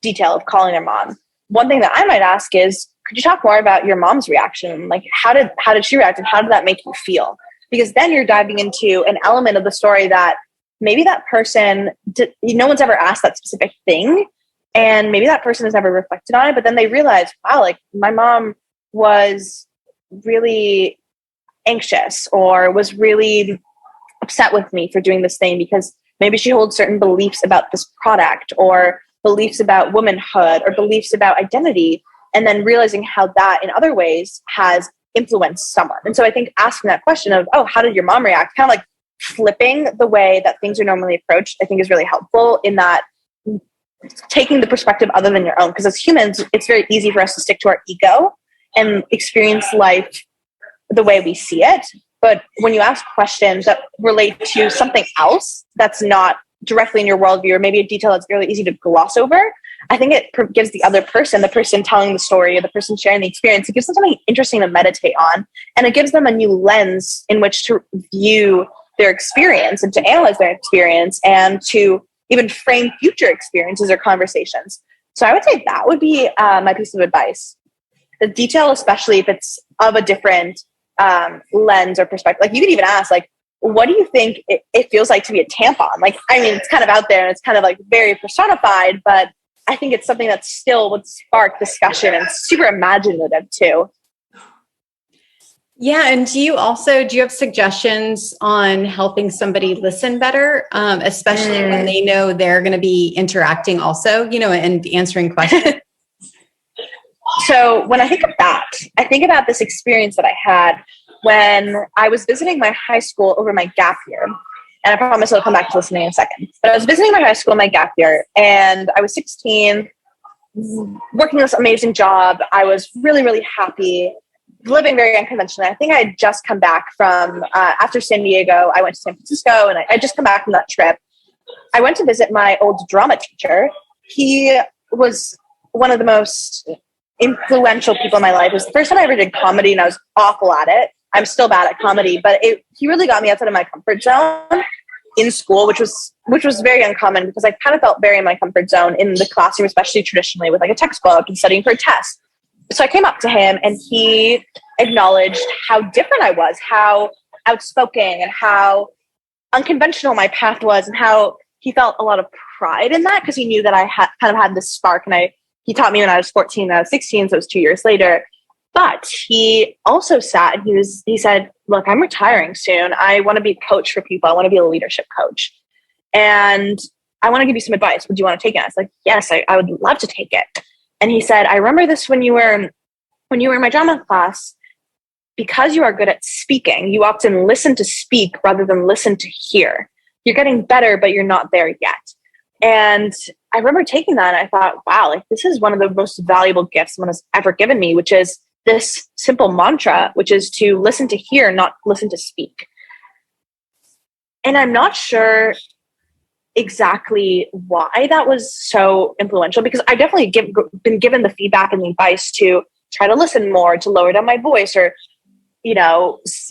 detail of calling their mom. One thing that I might ask is, could you talk more about your mom's reaction? Like how did she react and how did that make you feel? Because then you're diving into an element of the story that maybe that person, no one's ever asked that specific thing. And maybe that person has never reflected on it, but then they realize, wow, like my mom was really anxious or was really upset with me for doing this thing because maybe she holds certain beliefs about this product or beliefs about womanhood or beliefs about identity. And then realizing how that in other ways has influenced someone. And so I think asking that question of, oh, how did your mom react? Kind of like flipping the way that things are normally approached, I think is really helpful in that taking the perspective other than your own. Because as humans, it's very easy for us to stick to our ego and experience life the way we see it. But when you ask questions that relate to something else that's not directly in your worldview, or maybe a detail that's really easy to gloss over, I think it gives the other person, the person telling the story or the person sharing the experience, it gives them something interesting to meditate on. And it gives them a new lens in which to view their experience and to analyze their experience and to even frame future experiences or conversations. So I would say that would be my piece of advice. The detail, especially if it's of a different lens or perspective. Like you could even ask, like, what do you think it feels like to be a tampon? Like, I mean, it's kind of out there and it's kind of like very personified, but I think it's something that still would spark discussion and super imaginative too. Yeah. And do you have suggestions on helping somebody listen better, especially when they know they're going to be interacting also, and answering questions? So when I think about this experience that I had when I was visiting my high school over my gap year. And I promise I'll come back to listening in a second. But I was visiting my high school in my gap year, and I was 16, working this amazing job. I was really, really happy, living very unconventionally. I think I had just come back from, after San Diego, I went to San Francisco, and I just come back from that trip. I went to visit my old drama teacher. He was one of the most influential people in my life. It was the first time I ever did comedy, and I was awful at it. I'm still bad at comedy, but he really got me outside of my comfort zone in school, which was very uncommon because I kind of felt very in my comfort zone in the classroom, especially traditionally with like a textbook and studying for a test. So I came up to him and he acknowledged how different I was, how outspoken and how unconventional my path was, and how he felt a lot of pride in that because he knew that I kind of had this spark. And he taught me when I was 14 and I was 16, so it was 2 years later. But he also sat and he said, look, I'm retiring soon. I want to be a coach for people. I want to be a leadership coach. And I want to give you some advice. Would you want to take it? I was like, yes, I would love to take it. And he said, I remember this when you were in my drama class, because you are good at speaking, you often listen to speak rather than listen to hear. You're getting better, but you're not there yet. And I remember taking that and I thought, wow, like this is one of the most valuable gifts someone has ever given me, which is this simple mantra, which is to listen to hear, not listen to speak. And I'm not sure exactly why that was so influential, because I definitely been given the feedback and the advice to try to listen more, to lower down my voice, or,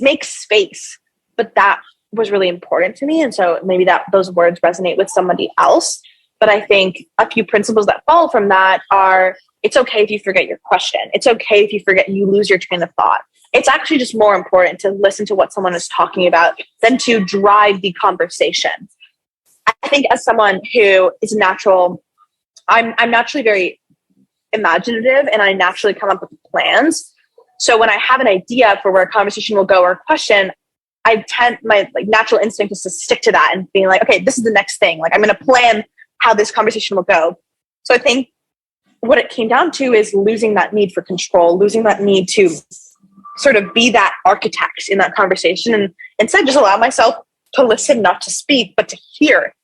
make space. But that was really important to me. And so maybe those words resonate with somebody else. But I think a few principles that follow from that are, it's okay if you forget your question. It's okay if you lose your train of thought. It's actually just more important to listen to what someone is talking about than to drive the conversation. I think as someone who is I'm naturally very imaginative and I naturally come up with plans. So when I have an idea for where a conversation will go or a question, my natural instinct is to stick to that and being like, okay, this is the next thing. Like I'm going to plan how this conversation will go. So I think what it came down to is losing that need for control, losing that need to sort of be that architect in that conversation, and instead just allow myself to listen, not to speak, but to hear.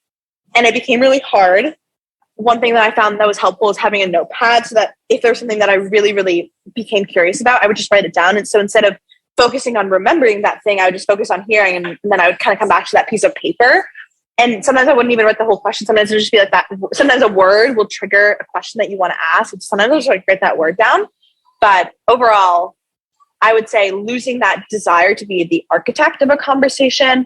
And it became really hard one thing that I found that was helpful is having a notepad, so that if there's something that I really, really became curious about, I would just write it down. And so instead of focusing on remembering that thing, I would just focus on hearing, and then I would kind of come back to that piece of paper. And sometimes I wouldn't even write the whole question. Sometimes it would just be like that. Sometimes a word will trigger a question that you want to ask. And sometimes I'll just like write that word down. But overall, I would say losing that desire to be the architect of a conversation,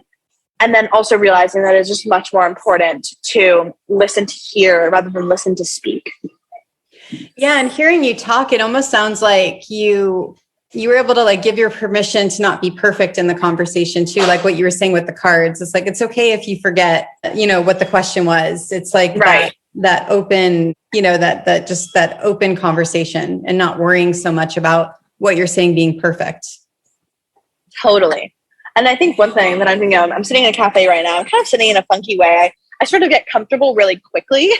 and then also realizing that it's just much more important to listen to hear rather than listen to speak. Yeah. And hearing you talk, it almost sounds like you were able to like give your permission to not be perfect in the conversation too. Like what you were saying with the cards. It's like, it's okay if you forget, what the question was. It's like that open, that open conversation, and not worrying so much about what you're saying being perfect. Totally. And I think one thing that I'm thinking of, I'm sitting in a cafe right now. I'm kind of sitting in a funky way. I sort of get comfortable really quickly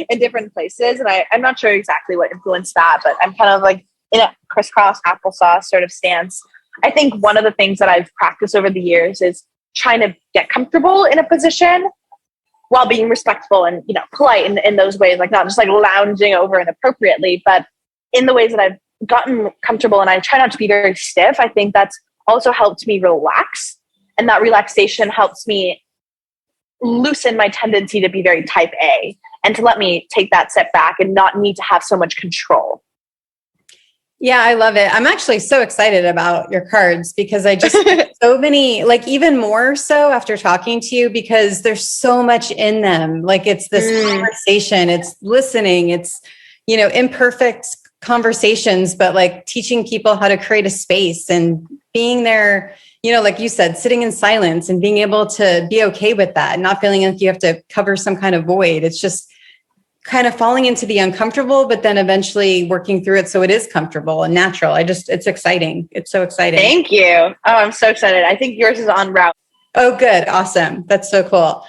in different places. And I'm not sure exactly what influenced that, but I'm kind of like in a crisscross applesauce sort of stance. I think one of the things that I've practiced over the years is trying to get comfortable in a position while being respectful and, polite in those ways, like not just like lounging over inappropriately, but in the ways that I've gotten comfortable, and I try not to be very stiff. I think that's also helped me relax, and that relaxation helps me loosen my tendency to be very type A, and to let me take that step back and not need to have so much control. Yeah, I love it. I'm actually so excited about your cards, because I just so many, like even more so after talking to you, because there's so much in them. Like it's this conversation, it's listening, it's, imperfect conversations, but like teaching people how to create a space and being there, like you said, sitting in silence and being able to be okay with that and not feeling like you have to cover some kind of void. It's just kind of falling into the uncomfortable, but then eventually working through it so it is comfortable and natural. It's exciting. It's so exciting. Thank you. Oh, I'm so excited. I think yours is en route. Oh, good. Awesome. That's so cool.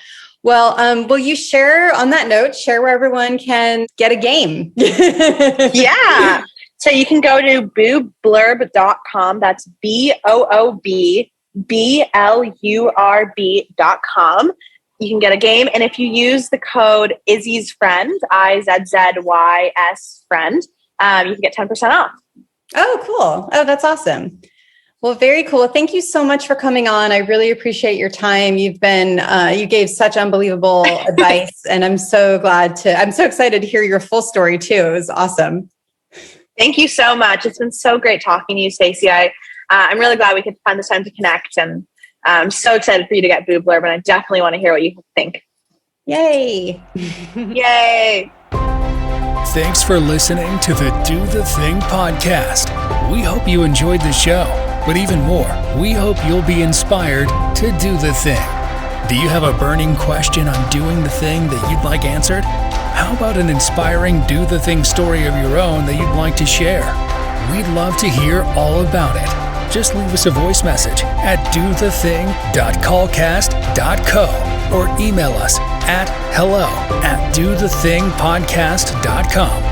Well, will you share where everyone can get a game? Yeah. So you can go to boobblurb.com. That's BOOBBLURB.com. You can get a game. And if you use the code Izzy's Friend, IZZYS friend, you can get 10% off. Oh, cool. Oh, that's awesome. Well, very cool. Thank you so much for coming on. I really appreciate your time. You gave such unbelievable advice, and I'm so excited to hear your full story too. It was awesome. Thank you so much. It's been so great talking to you, Stacey. I'm really glad we could find this time to connect, and I'm so excited for you to get Boob Blurb, and I definitely want to hear what you think. Yay. Yay. Thanks for listening to the Do the Thing podcast. We hope you enjoyed the show, but even more, we hope you'll be inspired to do the thing. Do you have a burning question on doing the thing that you'd like answered? How about an inspiring do the thing story of your own that you'd like to share? We'd love to hear all about it. Just leave us a voice message at dothething.callcast.co or email us at hello@dothethingpodcast.com.